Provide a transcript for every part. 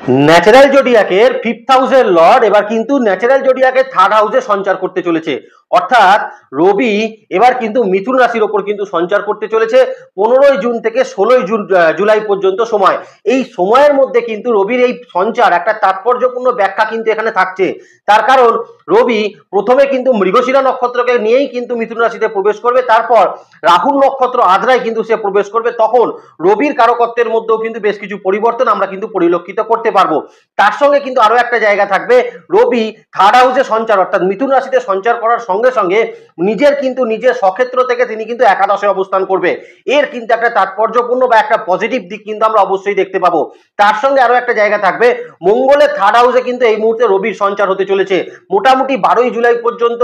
Natural জোডিয়াকের fifth হাউসের Lord এবার কিন্তু ন্যাচারাল জোডিয়াকের থার্ড হাউসে সঞ্চার করতে চলেছে, অর্থাৎ রবি এবার কিন্তু মিথুন রাশির ওপর কিন্তু সঞ্চার করতে চলেছে 15 জুন থেকে 16 জুলাই পর্যন্ত সময়। এই সময়ের মধ্যে কিন্তু রবির এই সঞ্চার একটা তাৎপর্যপূর্ণ ব্যাখ্যা কিন্তু এখানে থাকছে। তার কারণ রবি প্রথমে কিন্তু মৃগশিরা নক্ষত্রকে নিয়েই কিন্তু মিথুন রাশিতে প্রবেশ করবে, তারপর রাহুর নক্ষত্র আদ্রায় কিন্তু সে প্রবেশ করবে। তখন রবির কারকত্বের মধ্যেও কিন্তু বেশ কিছু পরিবর্তন আমরা কিন্তু পরিলক্ষিত করতে পারবো। তার সঙ্গে কিন্তু আরো একটা জায়গা থাকবে, রবি থার্ড হাউসে সঞ্চার অর্থাৎ মিথুন রাশিতে সঞ্চার করার সঙ্গে সঙ্গে নিজের স্বক্ষেত্র থেকে তিনি কিন্তু একাদশে অবস্থান করবে। এর কিন্তু একটা তাৎপর্যপূর্ণ বা একটা পজিটিভ দিক কিন্তু আমরা অবশ্যই দেখতে পাবো। তার সঙ্গে আরো একটা জায়গা থাকবে, মঙ্গলের থার্ড হাউসে কিন্তু এই মুহূর্তে রবির সঞ্চার হতে চলেছে। মোটামুটি 12 জুলাই পর্যন্ত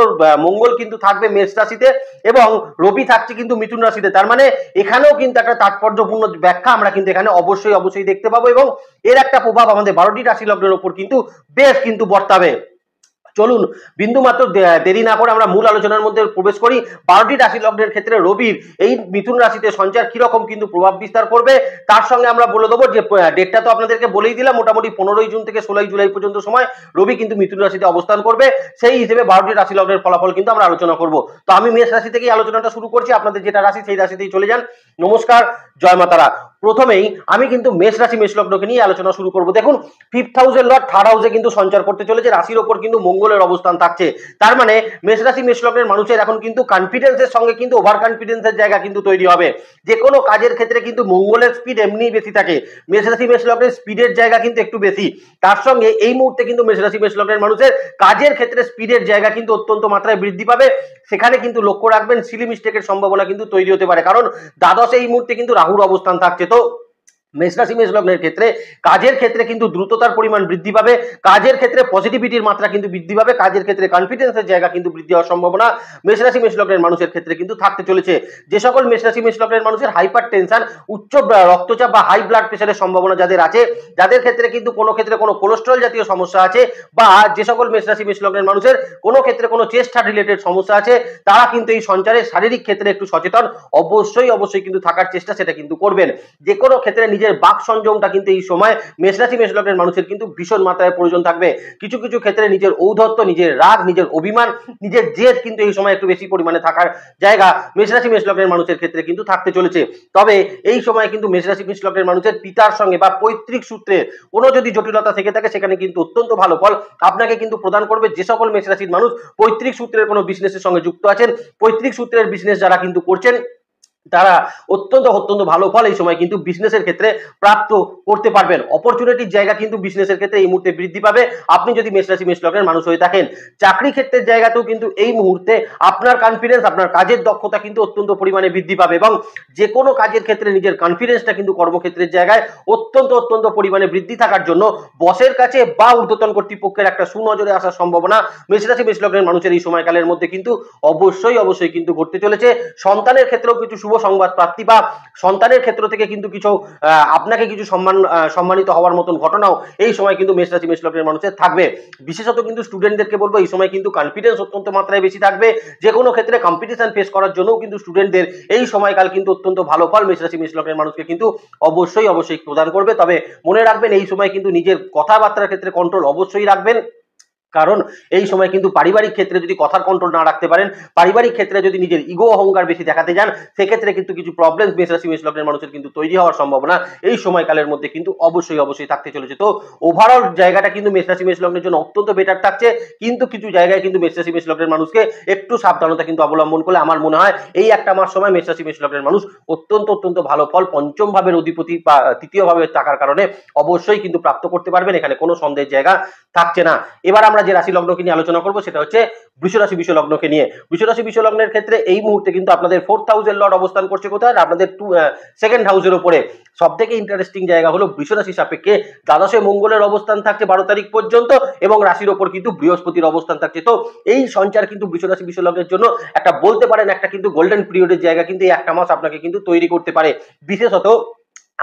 মঙ্গল কিন্তু থাকবে মেষ রাশিতে এবং রবি থাকছে কিন্তু মিথুন রাশিতে। তার মানে এখানেও কিন্তু একটা তাৎপর্যপূর্ণ ব্যাখ্যা আমরা কিন্তু এখানে অবশ্যই দেখতে পাবো এবং এর একটা প্রভাব আমাদের 12টি রাশি লগ্নের উপর কিন্তু বেশ কিন্তু বর্তাবে। চলুন বিন্দু মাত্র দেরি না করে আমরা মূল আলোচনার মধ্যে প্রবেশ করি। 12টি রাশি লগ্নের ক্ষেত্রে রবির এই মিথুন রাশিতে সঞ্চার কিরকম কিন্তু প্রভাব বিস্তার করবে তার সঙ্গে আমরা বলে দেবো যে ডেটটা তো আপনাদেরকে বলেই দিলাম, মোটামুটি 15 জুন থেকে 16 জুলাই পর্যন্ত সময় রবি কিন্তু মিথুন রাশিতে অবস্থান করবে। সেই হিসেবে 12টি রাশি লগ্নের ফলাফল কিন্তু আমরা আলোচনা করব। তো আমি মেষ রাশি থেকেই আলোচনাটা শুরু করছি, আপনাদের যেটা রাশি সেই রাশিতেই চলে যান। নমস্কার, জয় মাতারা। প্রথমেই আমি কিন্তু মেষ রাশি মেষ লগ্নকে নিয়ে আলোচনা শুরু করব। দেখুন, ফিফথ হাউসের লর্ড থার্ড হাউসে কিন্তু সঞ্চার করতে চলেছে, রাশির ওপর কিন্তু মঙ্গলের অবস্থান থাকছে। তার মানে মেষ রাশি মেষ লগ্নের মানুষের এখন কিন্তু কনফিডেন্সের সঙ্গে কিন্তু ওভার কনফিডেন্সের জায়গা কিন্তু তৈরি হবে। যে কোনো কাজের ক্ষেত্রে কিন্তু মঙ্গলের স্পিড এমনিই বেশি থাকে, মেষ রাশি মেষ লগ্নের স্পিডের জায়গা কিন্তু একটু বেশি। তার সঙ্গে এই মুহূর্তে কিন্তু মেষ রাশি মেষ লগ্নের মানুষের কাজের ক্ষেত্রে স্পিডের জায়গা কিন্তু অত্যন্ত মাত্রায় বৃদ্ধি পাবে। সেখানে কিন্তু লক্ষ্য রাখবেন সিলি মিস্টেকের সম্ভাবনা কিন্তু তৈরি হতে পারে, কারণ দ্বাদশে এই মুহূর্তে কিন্তু রাহুর অবস্থান থাকছে। তো মেষ রাশি মেষ লগ্নের ক্ষেত্রে কাজের ক্ষেত্রে কিন্তু দ্রুততার পরিমাণ বৃদ্ধি পাবে, কাজের ক্ষেত্রে পজিটিভিটির মাত্রা কিন্তু বৃদ্ধি পাবে, কাজের ক্ষেত্রে কনফিডেন্সের জায়গা কিন্তু বৃদ্ধি হওয়ার সম্ভাবনা মেষ রাশি মেষ লগ্নের মানুষের ক্ষেত্রে কিন্তু থাকতে চলেছে। যে সকল মেষ রাশি মেষ লগ্নের মানুষের হাইপার টেনশন, উচ্চ রক্তচাপ বা হাই ব্লাড প্রেশারের সম্ভাবনা যাদের আছে, যাদের ক্ষেত্রে কিন্তু কোনো ক্ষেত্রে কোনো কোলেস্ট্রল জাতীয় সমস্যা আছে, বা যে সকল মেষ রাশি মেষ লগ্নের মানুষের কোনো ক্ষেত্রে কোনো চেস্ট হার্ট রিলেটেড সমস্যা আছে, তারা কিন্তু এই সঞ্চারে শারীরিক ক্ষেত্রে একটু সচেতন অবশ্যই কিন্তু থাকার চেষ্টা সেটা কিন্তু করবেন। যে কোনো ক্ষেত্রে নিজের বাক সংযমটা কিন্তু এই সময় মেষ রাশি মেষ লগ্নের মানুষের কিন্তু ভীষণ মাত্রায় প্রয়োজন থাকবে। কিছু কিছু ক্ষেত্রে নিজের ঔদ্ধত্য, নিজের রাগ, নিজের অভিমান, নিজের জেদ কিন্তু এই সময় একটু বেশি পরিমাণে থাকার জায়গা মেষ রাশি মেষ লগ্নের মানুষের ক্ষেত্রে কিন্তু থাকতে চলেছে। তবে এই সময় কিন্তু মেষ রাশি মেষ লগ্নের মানুষের পিতার সঙ্গে বা পৈতৃক সূত্রে কোনো যদি জটিলতা থেকে থাকে, সেখানে কিন্তু অত্যন্ত ভালো ফল আপনাকে কিন্তু প্রদান করবে। যে সকল মেষ রাশির মানুষ পৈতৃক সূত্রের কোনো বিজনেসের সঙ্গে যুক্ত আছেন, পৈতৃক সূত্রের বিজনেস যারা কিন্তু করছেন, তারা অত্যন্ত ভালো ফল এই সময় কিন্তু বিজনেসের ক্ষেত্রে প্রাপ্ত করতে পারবেন। অপরচুনিটির জায়গা কিন্তু বিজনেসের ক্ষেত্রে এই মুহূর্তে বৃদ্ধি পাবে আপনি যদি মেষ রাশি মেষ লগ্নের মানুষ হয়ে থাকেন। চাকরি ক্ষেত্রের জায়গাতেও কিন্তু এই মুহূর্তে আপনার কনফিডেন্স, আপনার কাজের দক্ষতা কিন্তু অত্যন্ত পরিমাণে বৃদ্ধি পাবে এবং যে কোনো কাজের ক্ষেত্রে নিজের কনফিডেন্সটা কিন্তু কর্মক্ষেত্রের জায়গায় অত্যন্ত পরিমাণে বৃদ্ধি থাকার জন্য বসের কাছে বা ঊর্ধ্বতন কর্তৃপক্ষের একটা সুনজরে আসার সম্ভাবনা মেষ রাশি মেষ লগ্নের মানুষের এই সময়কালের মধ্যে কিন্তু অবশ্যই কিন্তু ঘটতে চলেছে। সন্তানের ক্ষেত্রেও কিছু শুভ সংবাদ প্রাপ্তি বা সন্তানের ক্ষেত্র থেকে কিন্তু কিছু আপনাকে কিছু সম্মানিত হওয়ার মতন ঘটনাও এই সময় কিন্তু মেষ রাশি মেষ লগ্নের মানুষের থাকবে। বিশেষত কিন্তু স্টুডেন্টদেরকে বলবো, এই সময় কিন্তু কনফিডেন্স অত্যন্ত মাত্রায় বেশি থাকবে। যে কোনো ক্ষেত্রে কম্পিটিশন ফেস করার জন্য কিন্তু স্টুডেন্টদের এই সময়কাল কিন্তু অত্যন্ত ভালো ফল মেষ রাশি মেষ লগ্নের মানুষকে কিন্তু অবশ্যই প্রদান করবে। তবে মনে রাখবেন, এই সময় কিন্তু নিজের কথাবার্তার ক্ষেত্রে কন্ট্রোল অবশ্যই রাখবেন, কারণ এই সময় কিন্তু পারিবারিক ক্ষেত্রে যদি কথার কন্ট্রোল না রাখতে পারেন, পারিবারিক ক্ষেত্রে যদি নিজের ইগো অহংকার বেশি দেখাতে যান, সেক্ষেত্রে কিন্তু কিছু প্রবলেম মেষ রাশি মেষ লগ্নের মানুষের কিন্তু তৈরি হওয়ার সম্ভাবনা এই সময়কালের মধ্যে কিন্তু অবশ্যই থাকতে চলেছে। তো ওভারঅল জায়গাটা কিন্তু মেষ রাশি মেষ লগ্নের জন্য অত্যন্ত বেটার থাকছে, কিন্তু কিছু জায়গায় কিন্তু মেষ রাশি মেষ লগ্নের মানুষকে একটু সাবধানতা কিন্তু অবলম্বন করলে আমার মনে হয় এই একটা মাস সময় মেষ রাশি মেষ লগ্নের মানুষ অত্যন্ত ভালো ফল পঞ্চম ভাবের অধিপতি বা তৃতীয় ভাবে থাকার কারণে অবশ্যই কিন্তু প্রাপ্ত করতে পারবেন। এখানে কোনো সন্দেহের জায়গা থাকছে না। এবার আমরা যে রাশি লগ্নকে নিয়ে আলোচনা করব সেটা হচ্ছে বৃষ রাশি বৃষ লগ্নকে নিয়ে। বৃষ রাশি বৃষ লগ্নের ক্ষেত্রে এই মুহূর্তে কিন্তু আপনাদের ফোর্থ হাউসের লর্ড অবস্থান করছে কোথায়, আপনাদের সেকেন্ড হাউসের উপরে। সব থেকে ইন্টারেস্টিং জায়গা হলো বৃষ রাশি সাপেক্ষে দ্বাদশে মঙ্গলের অবস্থান থাকছে 12 তারিখ পর্যন্ত এবং রাশির ওপর কিন্তু বৃহস্পতির অবস্থান থাকছে। তো এই সঞ্চার কিন্তু বৃষ রাশি বৃষ লগ্নের জন্য একটা বলতে পারেন একটা কিন্তু গোল্ডেন পিরিয়ডের জায়গা কিন্তু এই একটা মাস আপনাকে কিন্তু তৈরি করতে পারে। বিশেষত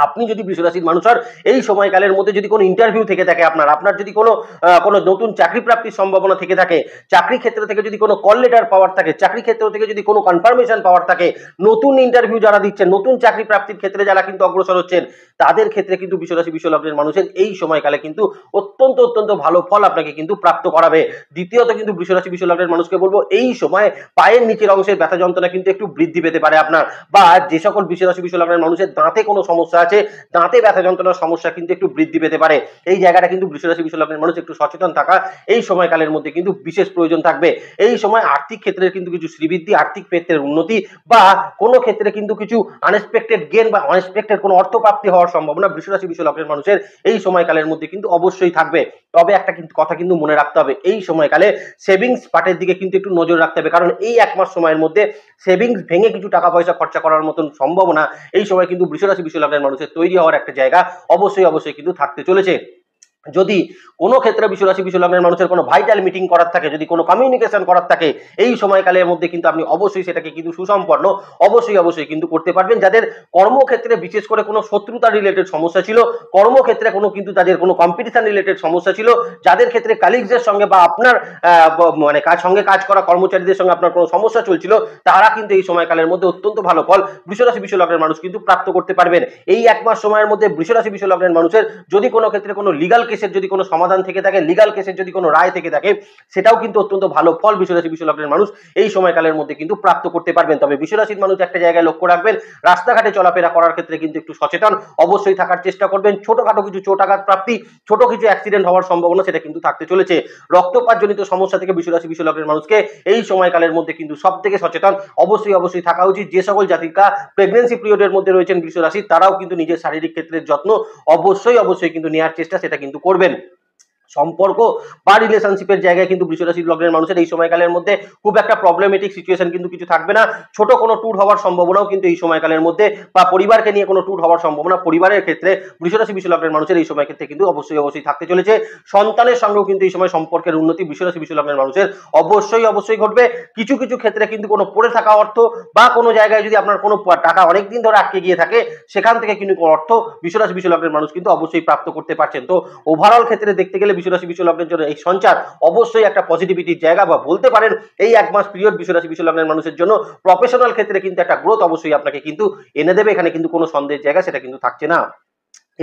আপনি যদি বৃষ রাশির মানুষ হন, এই সময়কালের মধ্যে যদি কোনো ইন্টারভিউ থেকে থাকে, আপনার যদি কোনো নতুন চাকরি প্রাপ্তির সম্ভাবনা থেকে থাকে, চাকরি ক্ষেত্র থেকে যদি কোনো কল লেটার পাওয়ার থাকে, চাকরি ক্ষেত্র থেকে যদি কোনো কনফার্মেশন পাওয়ার থাকে, নতুন ইন্টারভিউ যারা দিচ্ছেন, নতুন চাকরি প্রাপ্তির ক্ষেত্রে যারা কিন্তু অগ্রসর হচ্ছেন, তাদের ক্ষেত্রে কিন্তু বৃষ রাশি বৃষ লগ্নের মানুষের এই সময়কালে কিন্তু অত্যন্ত ভালো ফল আপনাকে কিন্তু প্রাপ্ত করাবে। দ্বিতীয়ত কিন্তু বৃষ রাশি বৃষ লগ্নের মানুষকে বলবো, এই সময় পায়ের নিচের অংশের ব্যথা যন্ত্রণা কিন্তু একটু বৃদ্ধি পেতে পারে আপনার, বা যে সকল বৃষ রাশি বৃষ লগ্নের মানুষের দাঁতে কোনো সমস্যা আছে, দাঁতে ব্যথা যন্ত্রণার সমস্যা কিন্তু একটু বৃদ্ধি পেতে পারে। এই জায়গাটা কিন্তু বৃষ রাশি বৃষ লগ্নের মানুষ একটু সচেতন থাকা এই সময়কালের মধ্যে কিন্তু বিশেষ প্রয়োজন থাকবে। এই সময় আর্থিক ক্ষেত্রে কিন্তু কিছু শ্রীবৃদ্ধি, আর্থিক ক্ষেত্রের উন্নতি, বা কোনো ক্ষেত্রে কিন্তু কিছু আনএক্সপেক্টেড গেন বা আনএক্সপেক্টেড কোনো অর্থপ্রাপ্তি হওয়ার সম্ভাবনা বৃষ রাশি বৃষ লগ্নের মানুষের এই সময়কালের মধ্যে কিন্তু অবশ্যই থাকবে। তবে একটা কিন্তু কথা কিন্তু মনে রাখতে হবে, এই সময়কালে সেভিংস পার্টের দিকে কিন্তু একটু নজর রাখতে হবে, কারণ এই এক মাস সময়ের মধ্যে সেভিংস ভেঙে কিছু টাকা পয়সা খরচা করার মতন সম্ভাবনা এই সময় কিন্তু বৃষ রাশি বৃষ লগ্নের মানুষের তৈরি হওয়ার একটা জায়গা অবশ্যই কিন্তু থাকতে চলেছে। যদি কোনো ক্ষেত্রে বৃষ রাশি বৃষ লগ্নের মানুষের কোনো ভাইটাল মিটিং করার থাকে, যদি কোনো কমিউনিকেশন করার থাকে, এই সময়কালের মধ্যে কিন্তু আপনি অবশ্যই সেটাকে কিন্তু সুসম্পন্ন অবশ্যই কিন্তু করতে পারবেন। যাদের কর্মক্ষেত্রে বিশেষ করে কোনো শত্রুতা রিলেটেড সমস্যা ছিল, কর্মক্ষেত্রে কোনো কিন্তু তাদের কোনো কম্পিটিশন রিলেটেড সমস্যা ছিল, যাদের ক্ষেত্রে কালিগসের সঙ্গে বা আপনার মানে সঙ্গে কাজ করা কর্মচারীদের সঙ্গে আপনার কোনো সমস্যা চলছিল, তারা কিন্তু এই সময়কালের মধ্যে অত্যন্ত ভালো ফল বৃষ রাশি বৃষ লগ্নের মানুষ কিন্তু প্রাপ্ত করতে পারবেন। এই এক মাস সময়ের মধ্যে বৃষ রাশি বৃষ লগ্নের মানুষের যদি কোনো ক্ষেত্রে কোনো লিগাল কেসের যদি কোনো সমাধান থেকে থাকে, লিগাল কেসের যদি কোনো রায় থেকে থাকে, সেটাও কিন্তু অত্যন্ত ভালো ফল বৃষ রাশি বৃষ লগ্নের মানুষ এই সময়কালের মধ্যে কিন্তু প্রাপ্ত করতে পারবেন। তবে বৃষ রাশির মানুষ একটা জায়গায় লক্ষ্য রাখবেন, রাস্তাঘাটে চলাফেরা করার ক্ষেত্রে কিন্তু একটু সচেতন অবশ্যই থাকার চেষ্টা করবেন। ছোটখাটো কিছু চোট আঘাত প্রাপ্তি, ছোট কিছু অ্যাক্সিডেন্ট হওয়ার সম্ভাবনা সেটা কিন্তু থাকতে চলেছে। রক্তপাতজনিত সমস্যা থেকে বৃষ রাশি বৃষ লগ্নের মানুষকে এই সময়কালের মধ্যে কিন্তু সব থেকে সচেতন অবশ্যই থাকা উচিত। যে সকল জাতিকা প্রেগনেন্সি পিরিয়ডের মধ্যে রয়েছেন বৃষ রাশি, তারাও কিন্তু নিজের শারীরিক ক্ষেত্রের যত্ন অবশ্যই কিন্তু নেওয়ার চেষ্টা সেটা কিন্তু করবেন। সম্পর্ক বা রিলেশনশিপের জায়গায় কিন্তু বৃষ রাশি লগ্নের মানুষের এই সময়কালের মধ্যে খুব একটা প্রবলেমেটিক সিচুয়েশন কিন্তু কিছু থাকবে না। ছোট কোনো ট্যুর হওয়ার সম্ভাবনাও কিন্তু এই সময়কালের মধ্যে, বা পরিবারকে নিয়ে কোনো ট্যুর হওয়ার সম্ভাবনা পরিবারের ক্ষেত্রে বৃষ রাশি বৃষ লগ্নের মানুষের এই সময় ক্ষেত্রে কিন্তু অবশ্যই থাকতে চলেছে। সন্তানের সঙ্গেও কিন্তু এই সময় সম্পর্কের উন্নতি বৃষ রাশি বৃষ লগ্নের মানুষের অবশ্যই ঘটবে। কিছু ক্ষেত্রে কিন্তু কোনো পড়ে থাকা অর্থ, বা কোনো জায়গায় যদি আপনার কোনো টাকা অনেকদিন ধরে আটকে গিয়ে থাকে, সেখান থেকে কিন্তু অর্থ বৃষ রাশি বৃষ লগ্নের মানুষ কিন্তু অবশ্যই প্রাপ্ত করতে পারছেন। তো ওভারঅল ক্ষেত্রে দেখতে গেলে বৃষ রাশি বৃষ লগ্নের জন্য এই সঞ্চার অবশ্যই একটা পজিটিভিটির জায়গা, বা বলতে পারেন এই এক মাস পিরিয়ড বৃষ রাশি বৃষ লগ্নের মানুষের জন্য প্রফেশনাল ক্ষেত্রে কিন্তু একটা গ্রোথ অবশ্যই আপনাকে কিন্তু এনে দেবে। এখানে কিন্তু কোনো সন্দেহের জায়গা সেটা কিন্তু থাকছে না।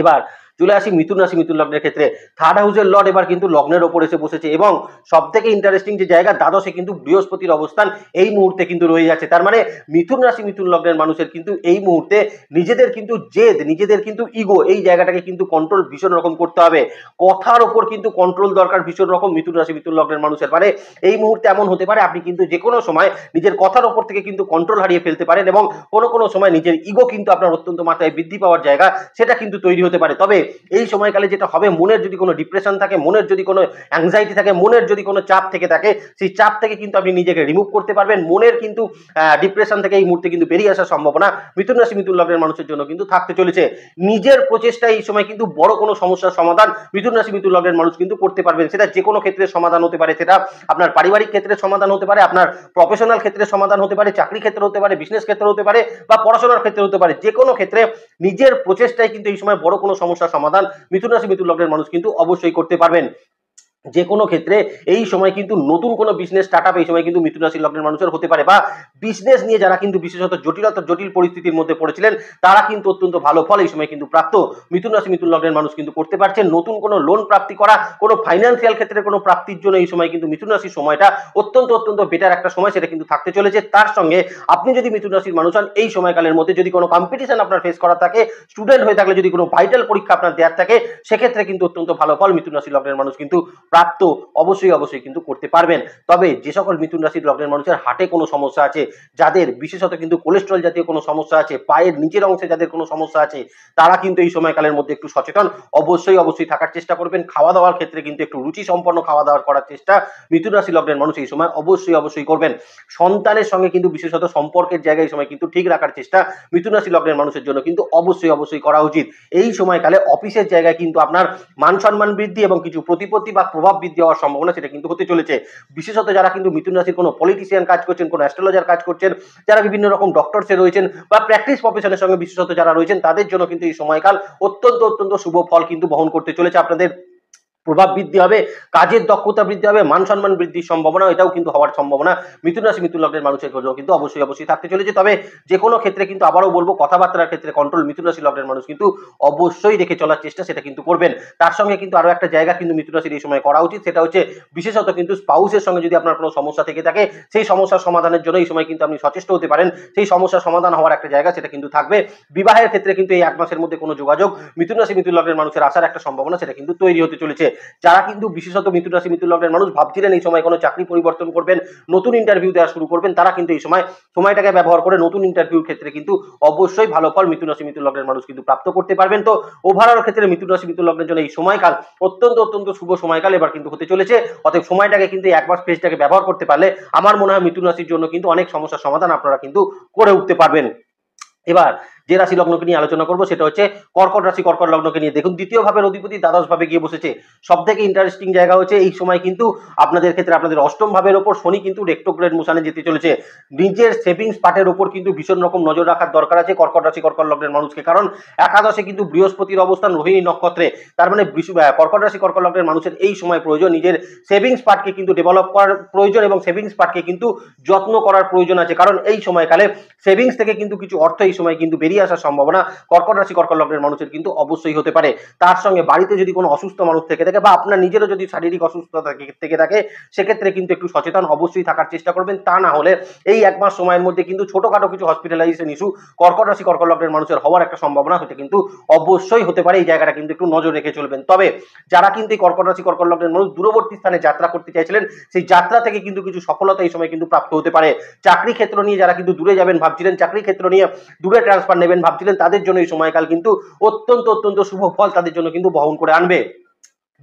এবার চলে আসি মিথুন রাশি মিথুন লগ্নের ক্ষেত্রে। থার্ড হাউসের লর্ড এবার কিন্তু লগ্নের ওপর এসে বসেছে, এবং সব থেকে ইন্টারেস্টিং যে জায়গা, দ্বাদশে কিন্তু বৃহস্পতির অবস্থান এই মুহূর্তে কিন্তু রয়ে যাচ্ছে। তার মানে মিথুন রাশি মিথুন লগ্নের মানুষের কিন্তু এই মুহূর্তে নিজেদের কিন্তু জেদ, নিজেদের কিন্তু ইগো, এই জায়গাটাকে কিন্তু কন্ট্রোল ভীষণ রকম করতে হবে। কথার ওপর কিন্তু কন্ট্রোল দরকার ভীষণ রকম মিথুন রাশি মিথুন লগ্নের মানুষের। মানে এই মুহূর্তে এমন হতে পারে আপনি কিন্তু যে কোনো সময় নিজের কথার ওপর থেকে কিন্তু কন্ট্রোল হারিয়ে ফেলতে পারেন, এবং কোনো সময় নিজের ইগো কিন্তু আপনার অত্যন্ত মাত্রায় বৃদ্ধি পাওয়ার জায়গা সেটা কিন্তু তৈরি হতে পারে। তবে এই সময়কালে যেটা হবে, মনের যদি কোনো ডিপ্রেশন থাকে, মনের যদি কোনো অ্যাংজাইটি থাকে, মনের যদি কোনো চাপ থেকে থাকে, সেই চাপ থেকে কিন্তু আপনি নিজেকে রিমুভ করতে পারবেন। মনের কিন্তু ডিপ্রেশন থেকে এই মুহূর্তে কিন্তু বেরিয়ে আসার সম্ভাবনা মিথুন রাশি মিথুন লগ্নের মানুষের জন্য কিন্তু থাকতে চলেছে। নিজের প্রচেষ্টায় এই সময় কিন্তু বড় কোনো সমস্যার সমাধান মিথুন রাশি মিথুন লগ্নের মানুষ কিন্তু করতে পারবেন। সেটা যে কোনো ক্ষেত্রে সমাধান হতে পারে, সেটা আপনার পারিবারিক ক্ষেত্রে সমাধান হতে পারে, আপনার প্রফেশনাল ক্ষেত্রে সমাধান হতে পারে, চাকরি ক্ষেত্রে হতে পারে, বিজনেস ক্ষেত্রে হতে পারে, বা পড়াশোনার ক্ষেত্রে হতে পারে। যে কোনো ক্ষেত্রে নিজের প্রচেষ্টায় কিন্তু এই সময় বড় কোনো সমস্যার সমাধান মিথুন রাশি মিথুন লগ্নের মানুষ কিন্তু অবশ্যই করতে পারবেন। যে কোনো ক্ষেত্রে এই সময় কিন্তু নতুন কোনো বিজনেস স্টার্টআপ এই সময় কিন্তু মিথুন রাশি লগ্নের মানুষের হতে পারে, বা বিজনেস নিয়ে যারা কিন্তু বিশেষত জটিল পরিস্থিতির মধ্যে পড়েছিলেন, তারা কিন্তু অত্যন্ত ভালো ফল এই সময় কিন্তু প্রাপ্ত মিথুন রাশি মিথুন লগ্নের মানুষ কিন্তু করতে পারছেন। নতুন কোনো লোন প্রাপ্তি করা, কোনো ফাইন্যান্সিয়াল ক্ষেত্রে কোনো প্রাপ্তির জন্য এই সময় কিন্তু মিথুন রাশির সময়টা অত্যন্ত বেটার একটা সময় সেটা কিন্তু থাকতে চলেছে। তার সঙ্গে আপনি যদি মিথুন রাশির মানুষ হন, এই সময়কালের মধ্যে যদি কোনো কম্পিটিশন আপনার ফেস করা থাকে, স্টুডেন্ট হয়ে থাকলে যদি কোনো ভাইটাল পরীক্ষা আপনার দেওয়ার থাকে, সেক্ষেত্রে কিন্তু অত্যন্ত ভালো ফল মিথুন রাশি লগ্নের মানুষ কিন্তু প্রাপ্ত অবশ্যই কিন্তু করতে পারবেন। তবে যে সকল মিথুন রাশির লগ্নের মানুষের হার্টে কোনো সমস্যা আছে, যাদের বিশেষত কিন্তু কোলেস্ট্রল জাতীয় কোনো সমস্যা আছে, পায়ের নিচের অংশে যাদের কোনো সমস্যা আছে, তারা কিন্তু এই সময়কালের মধ্যে একটু সচেতন অবশ্যই থাকার চেষ্টা করবেন। খাওয়া দাওয়ার ক্ষেত্রে কিন্তু একটু রুচি সম্পন্ন খাওয়া দাওয়া করার চেষ্টা মিথুন রাশি লগ্নের মানুষ এই সময় অবশ্যই করবেন। সন্তানের সঙ্গে কিন্তু বিশেষত সম্পর্কের জায়গায় এই সময় কিন্তু ঠিক রাখার চেষ্টা মিথুন রাশি লগ্নের মানুষের জন্য কিন্তু অবশ্যই করা উচিত। এই সময়কালে অফিসের জায়গায় কিন্তু আপনার মান সম্মান বৃদ্ধি এবং কিছু প্রতিপত্তি বা প্রভাব বৃদ্ধি হওয়ার সম্ভাবনা সেটা কিন্তু হতে চলেছে। বিশেষত যারা কিন্তু মিথুন রাশির কোনো পলিটিশিয়ান কাজ করছেন, কোনো অ্যাস্ট্রোলজার কাজ করছেন, যারা বিভিন্ন রকম ডক্টরসে রয়েছেন বা প্র্যাকটিস প্রফেশনের সঙ্গে বিশেষত যারা রয়েছেন, তাদের জন্য কিন্তু এই সময়কাল অত্যন্ত শুভ ফল কিন্তু বহন করতে চলেছে। আপনাদের প্রভাব বৃদ্ধি হবে, কাজের দক্ষতা বৃদ্ধি হবে, মান সম্মান বৃদ্ধির সম্ভাবনা, এটাও কিন্তু হওয়ার সম্ভাবনা মিথুন রাশি মিথুন লগ্নের মানুষের জন্য কিন্তু অবশ্যই থাকতে চলেছে। তবে যে কোনো ক্ষেত্রে কিন্তু আবারও বলবো, কথাবার্তার ক্ষেত্রে কন্ট্রোল মিথুন রাশি লগ্নের মানুষ কিন্তু অবশ্যই রেখে চলার চেষ্টা সেটা কিন্তু করবেন। তার সঙ্গে কিন্তু আরো একটা জায়গা কিন্তু মিথুন রাশির এই সময় করা উচিত, সেটা হচ্ছে বিশেষত কিন্তু স্পাউসের সঙ্গে যদি আপনার কোনো সমস্যা থেকে থাকে, সেই সমস্যার সমাধানের জন্য এই সময় কিন্তু আপনি সচেষ্ট হতে পারেন। সেই সমস্যার সমাধান হওয়ার একটা জায়গা সেটা কিন্তু থাকবে। বিবাহের ক্ষেত্রে কিন্তু এই 1 মাসের মধ্যে কোনো যোগাযোগ মিথুন রাশি মিথুন লগ্নের মানুষের আসার একটা সম্ভাবনা সেটা কিন্তু তৈরি হতে চলেছে। যারা কিন্তু বিশেষত মিথুন রাশি মিথুন লগ্নের মানুষ ভাবছিলেন এই সময় কোনো চাকরি পরিবর্তন করবেন, নতুন ইন্টারভিউ দেওয়া শুরু করবেন, তারা কিন্তু এই সময়টাকে ব্যবহার করে নতুন ইন্টারভিউর ক্ষেত্রে কিন্তু অবশ্যই ভালো ফল মিথুন রাশি মিথুন লগ্নের মানুষ কিন্তু প্রাপ্ত করতে পারবেন। তো ওভারঅল ক্ষেত্রে মিথুন রাশি মিথুন লগ্নের জন্য এই সময়কাল অত্যন্ত শুভ সময়কাল এবার কিন্তু হতে চলেছে। অতএব সময়টাকে কিন্তু 1 মাস ফেজটাকে ব্যবহার করতে পারলে আমার মনে হয় মিথুন রাশির জন্য কিন্তু অনেক সমস্যার সমাধান আপনারা কিন্তু করে উঠতে পারবেন। এবার যে রাশি লগ্নকে নিয়ে আলোচনা করবো সেটা হচ্ছে কর্কট রাশি কর্কট লগ্নকে নিয়ে। দেখুন, দ্বিতীয় ভাবের অধিপতি দ্বাদশ ভাবে গিয়ে বসেছে। সব থেকে ইন্টারেস্টিং জায়গা হচ্ছে এই সময় কিন্তু আপনাদের ক্ষেত্রে আপনাদের অষ্টম ভাবের ওপর শনি কিন্তু রেক্টোগ্রেড মোশনে যেতে চলেছে। নিজের সেভিংস পার্টের ওপর কিন্তু ভীষণ রকম নজর রাখার দরকার আছে কর্কট রাশি কর্কট লগ্নের মানুষকে, কারণ একাদশে কিন্তু বৃহস্পতির অবস্থান রোহিণী নক্ষত্রে। তার মানে কর্কট রাশি কর্কট লগ্নের মানুষের এই সময় প্রয়োজন নিজের সেভিংস পার্টকে কিন্তু ডেভেলপ করার প্রয়োজন এবং সেভিংস পার্টকে কিন্তু যত্ন করার প্রয়োজন আছে, কারণ এই সময়কালে সেভিংস থেকে কিন্তু কিছু অর্থ এই সময় কিন্তু বেরিয়ে আসার সম্ভাবনা কর্কট রাশি কর্কট লগ্নের মানুষের কিন্তু অবশ্যই হতে পারে। তার সঙ্গে বাড়িতে যদি কোনো অসুস্থ মানুষ থেকে থাকে বা আপনার নিজেরও যদি শারীরিক অসুস্থতা থেকে থাকে, সেক্ষেত্রে কিন্তু একটু সচেতন অবশ্যই থাকার চেষ্টা করবেন। তা না হলে এই 1 মাস সময়ের মধ্যে কিন্তু ছোটখাটো কিছু হসপিটালাইজেশন ইস্যু কর্কট রাশি কর্কট লগ্নের মানুষের হওয়ার একটা সম্ভাবনা হতে কিন্তু অবশ্যই হতে পারে। এই জায়গাটা কিন্তু একটু নজর রেখে চলবেন। তবে যারা কিন্তু এই কর্কট রাশি কর্কট লগ্নের মানুষ দূরবর্তী স্থানে যাত্রা করতে চাইছিলেন, সেই যাত্রা থেকে কিন্তু কিছু সফলতা এই সময় কিন্তু প্রাপ্ত হতে পারে। চাকরি ক্ষেত্র নিয়ে যারা কিন্তু দূরে যাবেন ভাবছিলেন, চাকরি ক্ষেত্র নিয়ে দূরে ট্রান্সফার নেবেন ভাবছিলেন, তাদের জন্য এই সময়কাল কিন্তু অত্যন্ত শুভ ফল তাদের জন্য কিন্তু বহন করে আনবে।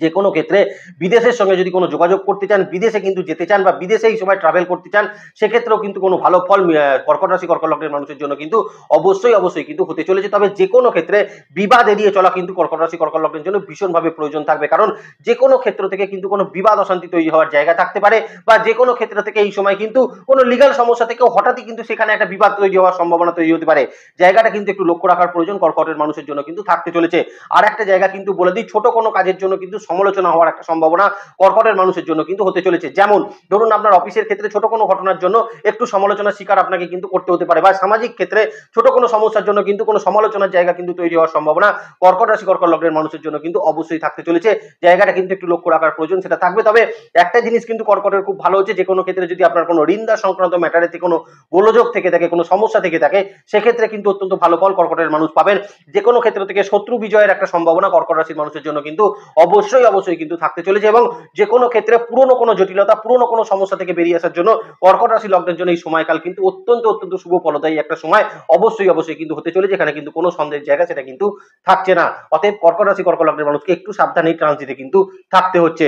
যে কোনো ক্ষেত্রে বিদেশের সঙ্গে যদি কোনো যোগাযোগ করতে চান, বিদেশে কিন্তু যেতে চান বা বিদেশে এই সময় ট্রাভেল করতে চান, সেক্ষেত্রেও কিন্তু কোনো ভালো ফল কর্কট রাশি কর্কট লগ্নের মানুষের জন্য কিন্তু অবশ্যই কিন্তু হতে চলেছে। তবে যে কোনো ক্ষেত্রে বিবাদ এড়িয়ে চলা কিন্তু কর্কট রাশি কর্কট লগ্নের জন্য ভীষণভাবে প্রয়োজন থাকবে, কারণ যে কোনো ক্ষেত্র থেকে কিন্তু কোনো বিবাদ অশান্তি তৈরি হওয়ার জায়গা থাকতে পারে, বা যে কোনো ক্ষেত্র থেকে এই সময় কিন্তু কোনো লিগাল সমস্যা থেকেও হঠাৎই কিন্তু সেখানে একটা বিবাদ তৈরি হওয়ার সম্ভাবনা তৈরি হতে পারে। জায়গাটা কিন্তু একটু লক্ষ্য রাখার প্রয়োজন কর্কটের মানুষের জন্য কিন্তু থাকতে চলেছে। আর একটা জায়গা কিন্তু বলে দিই, ছোট কোনো কাজের জন্য কিন্তু সমালোচনা হওয়ার একটা সম্ভাবনা কর্কটের মানুষের জন্য কিন্তু হতে চলেছে। যেমন ধরুন, আপনার অফিসের ক্ষেত্রে ছোট কোনো ঘটনার জন্য একটু সমালোচনার শিকার আপনাকে কিন্তু করতে হতে পারে, বা সামাজিক ক্ষেত্রে ছোট কোনো সমস্যার জন্য কিন্তু কোনো সমালোচনার জায়গা কিন্তু তৈরি হওয়ার সম্ভাবনা কর্কট রাশি কর্কট লগ্নের মানুষের জন্য কিন্তু অবশ্যই থাকতে চলেছে। জায়গাটা কিন্তু একটু লক্ষ্য রাখার প্রয়োজন সেটা থাকবে। তবে একটা জিনিস কিন্তু কর্কটের খুব ভালো হচ্ছে, যে কোনো ক্ষেত্রে যদি আপনার কোনো ঋণদার সংক্রান্ত ম্যাটারে কোনো গোলযোগ থেকে থাকে, কোনো সমস্যা থেকে থাকে, সেক্ষেত্রে কিন্তু অত্যন্ত ভালো ফল কর্কটের মানুষ পাবেন। যে কোনো ক্ষেত্র থেকে শত্রু বিজয়ের একটা সম্ভাবনা কর্কট রাশির মানুষের জন্য কিন্তু অবশ্যই কিন্তু থাকতে চলেছে। এবং যে কোনো ক্ষেত্রে পুরনো কোনো জটিলতা, পুরনো কোনো সমস্যা থেকে বেরিয়ে আসার জন্য কর্কট রাশি লগ্নের জন্য এই সময়কাল কিন্তু অত্যন্ত শুভ ফলদায়ী একটা সময় অবশ্যই কিন্তু হতে চলেছে। এখানে কিন্তু কোনো সন্দেহের জায়গা সেটা কিন্তু থাকছে না। অতএব কর্কট রাশি কর্কট লগ্নের মানুষকে একটু সাবধানে ট্রানজিটে কিন্তু থাকতে হচ্ছে।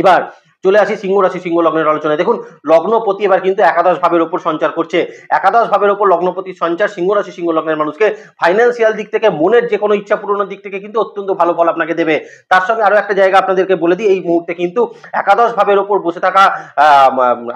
এবার চলে আসি সিংহ রাশি সিংহ লগ্নের আলোচনায়। দেখুন, লগ্নপতি এবার কিন্তু একাদশ ভাবের উপর সঞ্চার করছে। একাদশ ভাবের উপর লগ্নপতির সঞ্চার সিংহ রাশি সিংহ লগ্নের মানুষকে ফাইন্যান্সিয়াল দিক থেকে, মনের যে কোনো ইচ্ছা পূরণের দিক থেকে কিন্তু অত্যন্ত ভালো ফল আপনাকে দেবে। তার সঙ্গে আরো একটা জায়গা আপনাদেরকে বলে দিই, এই মুহূর্তে কিন্তু একাদশ ভাবের উপর বসে থাকা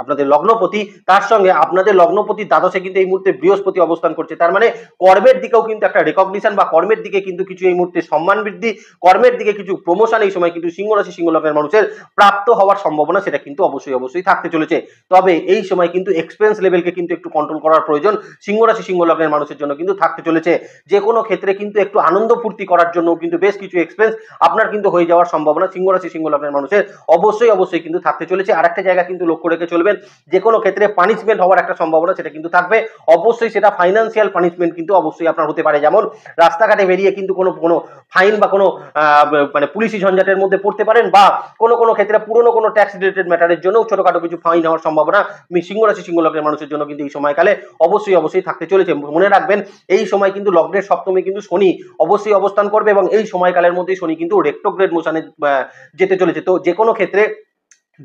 আপনাদের লগ্নপতি, তার সঙ্গে আপনাদের লগ্নপতি দ্বাদশে কিন্তু এই মুহূর্তে বৃহস্পতি অবস্থান করছে। তার মানে কর্মের দিকেও কিন্তু একটা রেকগনিশন বা কর্মের দিকে কিন্তু কিছু এই মুহূর্তে সম্মান বৃদ্ধি, কর্মের দিকে কিছু প্রমোশন এই সময় কিন্তু সিংহ রাশি সিংহ লগ্নের মানুষের প্রাপ্ত হওয়ার সম্ভাবনা সেটা কিন্তু অবশ্যই থাকতে চলেছে। তবে এই সময় কিন্তু এক্সপেন্স লেভেলকে কিন্তু একটু কন্ট্রোল করার প্রয়োজন সিংহ রাশি সিংহ লগ্নের মানুষের জন্য কিন্তু থাকতে চলেছে। যে কোনো ক্ষেত্রে কিন্তু একটু আনন্দ ফুর্তি করার জন্য কিন্তু বেশ কিছু এক্সপেন্স আপনার কিন্তু হয়ে যাওয়ার সম্ভাবনা সিংহ রাশি সিংহ লগ্নের মানুষের অবশ্যই কিন্তু থাকতে চলেছে। আর একটা জায়গা কিন্তু লক্ষ্য রেখে চলবেন, যে কোনো ক্ষেত্রে পানিশমেন্ট হওয়ার একটা সম্ভাবনা সেটা কিন্তু থাকবে। অবশ্যই সেটা ফাইন্যান্সিয়াল পানিশমেন্ট কিন্তু অবশ্যই আপনার হতে পারে। যেমন রাস্তাঘাটে বেরিয়ে কিন্তু কোনো ফাইন বা কোনো মানে পুলিশি ঝঞ্ঝাটের মধ্যে পড়তে পারেন, বা কোনো ক্ষেত্রে পুরনো কোনো ট্যাক্স রিলেটেড ম্যাটারের জন্য ছোটখাটো কিছু ফাইন হওয়ার সম্ভাবনা সিংহ রাশি সিংহ লগ্নের মানুষের জন্য কিন্তু এই সময়কালে অবশ্যই থাকতে চলেছে। মনে রাখবেন, এই সময় কিন্তু লগ্নের সপ্তমে কিন্তু শনি অবশ্যই অবস্থান করবে এবং এই সময়কালের মধ্যে শনি কিন্তু রেক্টোগ্রেড মোশনে যেতে চলেছে। তো যে কোনো ক্ষেত্রে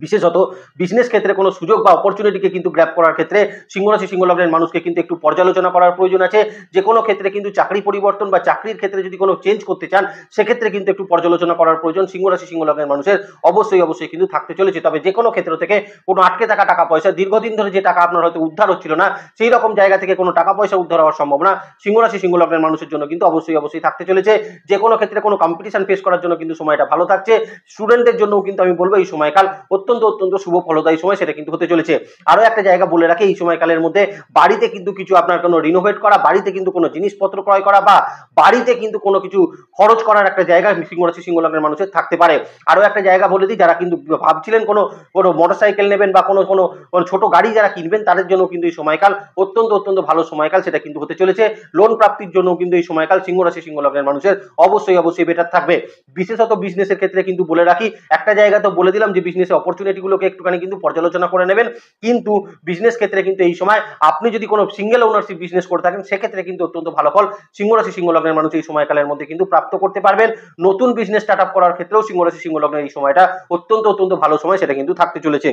বিশেষত বিজনেস ক্ষেত্রে কোনো সুযোগ বা অপরচুনিটিকে কিন্তু গ্র্যাব করার ক্ষেত্রে সিংহ রাশি সিংহ লগ্নের মানুষকে কিন্তু একটু পর্যালোচনা করার প্রয়োজন আছে। যে কোনো ক্ষেত্রে কিন্তু চাকরি পরিবর্তন বা চাকরির ক্ষেত্রে যদি কোনো চেঞ্জ করতে চান সেক্ষেত্রে কিন্তু একটু পর্যালোচনা করার প্রয়োজন সিংহ রাশি সিংহ লগ্নের মানুষের অবশ্যই কিন্তু থাকতে চলেছে। তবে যে কোনো ক্ষেত্র থেকে কোনো আটকে থাকা টাকা পয়সা, দীর্ঘদিন ধরে যে টাকা আপনার হয়তো উদ্ধার হচ্ছিল না সেই রকম জায়গা থেকে কোনো টাকা পয়সা উদ্ধার হওয়ার সম্ভাবনা সিংহ রাশি সিংহ লগ্নের মানুষের জন্য কিন্তু অবশ্যই থাকতে চলেছে। যে কোনো ক্ষেত্রে কোনো কম্পিটিশন ফেস করার জন্য কিন্তু সময়টা ভালো থাকছে। স্টুডেন্টদের জন্য কিন্তু আমি বলবো এই সময়কাল অত্যন্ত শুভ ফলদায়ী সময়, সেটা কিন্তু হতে চলেছে। আরো একটা জায়গা বলে রাখি, এই সময়কালের মধ্যে বাড়িতে কিন্তু কিছু আপনার কোনো রিনোভেট করা, বাড়িতে কিন্তু কোনো জিনিসপত্র ক্রয় করা বা বাড়িতে কিন্তু কোনো কিছু খরচ করার একটা জায়গা সিংহ রাশি সিংহ লগ্নের মানুষের থাকতে পারে। আরো একটা জায়গা বলে দিই, যারা কিন্তু ভাবছিলেন কোনো মোটরসাইকেল নেবেন বা কোনো ছোট গাড়ি যারা কিনবেন তাদের জন্য কিন্তু এই সময়কাল অত্যন্ত ভালো সময়কাল, সেটা কিন্তু হতে চলেছে। লোন প্রাপ্তির জন্য কিন্তু এই সময়কাল সিংহ রাশি সিংহ লগ্নের মানুষের অবশ্যই বেটার থাকবে। বিশেষত বিজনেসের ক্ষেত্রে কিন্তু বলে রাখি, একটা জায়গা তো বলে দিলাম যে বিজনেসের অপরচুনিটিগুলোকে একটুখানি কিন্তু পর্যালোচনা করে নেবেন, কিন্তু বিজনেস ক্ষেত্রে কিন্তু এই সময় আপনি যদি কোনো সিঙ্গেল ওনারশিপ বিজনেস করে থাকেন সেক্ষেত্রে কিন্তু অত্যন্ত ভালো ফল সিংহ রাশি সিংহ লগ্নের মানুষ এই সময়কালের মধ্যে কিন্তু প্রাপ্ত করতে পারবেন। নতুন বিজনেস স্টার্ট আপ করার ক্ষেত্রেও সিংহ রাশি সিংহ লগ্নের এই সময়টা অত্যন্ত ভালো সময়, সেটা কিন্তু থাকতে চলেছে।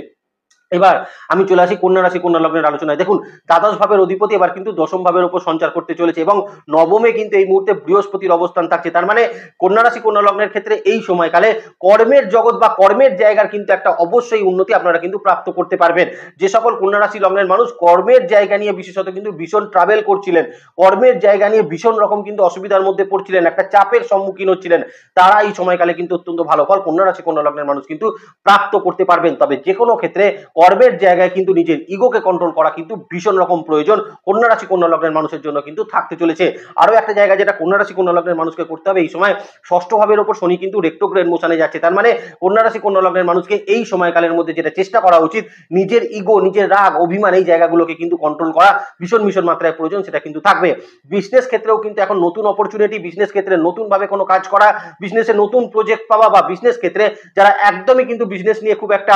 এবার আমি চলে আসি কন্যা রাশি কন্যা লগ্নের আলোচনায়। দেখুন, দ্বাদশ ভাবের অধিপতি এবার কিন্তু দশম ভাবের উপর সঞ্চার করতে চলেছে এবং নবমে কিন্তু এই মুহূর্তে বৃহস্পতির অবস্থান থাকছে। তার মানে কন্যা রাশি কন্যা লগ্নের ক্ষেত্রে এই সময়কালে কর্মের জগৎ বা কর্মের জায়গার কিন্তু একটা অবশ্যই উন্নতি আপনারা কিন্তু প্রাপ্ত করতে পারবেন। যে সকল কন্যা রাশি লগ্নের মানুষ কর্মের জায়গা নিয়ে বিশেষত কিন্তু ভীষণ ট্রাভেল করছিলেন, কর্মের জায়গা নিয়ে ভীষণ রকম কিন্তু অসুবিধার মধ্যে পড়ছিলেন, একটা চাপের সম্মুখীন হচ্ছিলেন, তারা এই সময়কালে কিন্তু অত্যন্ত ভালো ফল কন্যা রাশি কন্যা লগ্নের মানুষ কিন্তু প্রাপ্ত করতে পারবেন। তবে যে কোনো ক্ষেত্রে কর্মের জায়গায় কিন্তু নিজের ইগোকে কন্ট্রোল করা কিন্তু ভীষণ রকম প্রয়োজন কন্যা রাশি কন্যা লগ্নের মানুষের জন্য কিন্তু থাকতে চলেছে। আরো একটা জায়গা যেটা কন্যা রাশি কন্যা লগ্নের মানুষকে করতে হবে, এই সময় ষষ্ঠ ভাবের উপর শনি কিন্তু রেট্রোগ্রেড মোশনে যাচ্ছে। তার মানে কন্যা রাশি কন্যা লগ্নের মানুষকে এই সময়কালের মধ্যে যেটা চেষ্টা করা উচিত, নিজের ইগো, নিজের রাগ, অভিমান এই জায়গাগুলোকে কিন্তু কন্ট্রোল করা ভীষণ মাত্রায় প্রয়োজন, সেটা কিন্তু থাকবে। বিজনেস ক্ষেত্রেও কিন্তু এখন নতুন অপরচুনিটি, বিজনেস ক্ষেত্রে নতুন ভাবে কোনো কাজ করা, বিজনেসে নতুন প্রজেক্ট পাওয়া বা বিজনেস ক্ষেত্রে যারা একদমই কিন্তু বিজনেস নিয়ে খুব একটা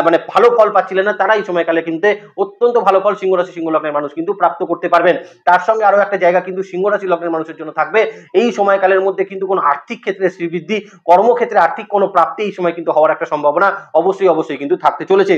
মানে ভালো ফল পাচ্ছিলেন না, তারা এই সময়কালে কিন্তু অত্যন্ত ভালো ফল সিংহ রাশি সিংহ লগ্নের মানুষ কিন্তু প্রাপ্ত করতে পারবেন। তার সঙ্গে আরো একটা জায়গা কিন্তু সিংহ রাশি লগ্নের মানুষের জন্য থাকবে, এই সময়কালের মধ্যে কিন্তু কোনো আর্থিক ক্ষেত্রে শ্রীবৃদ্ধি, কর্মক্ষেত্রে আর্থিক কোনো প্রাপ্তি এই সময় কিন্তু হওয়ার একটা সম্ভাবনা অবশ্যই কিন্তু থাকতে চলেছে।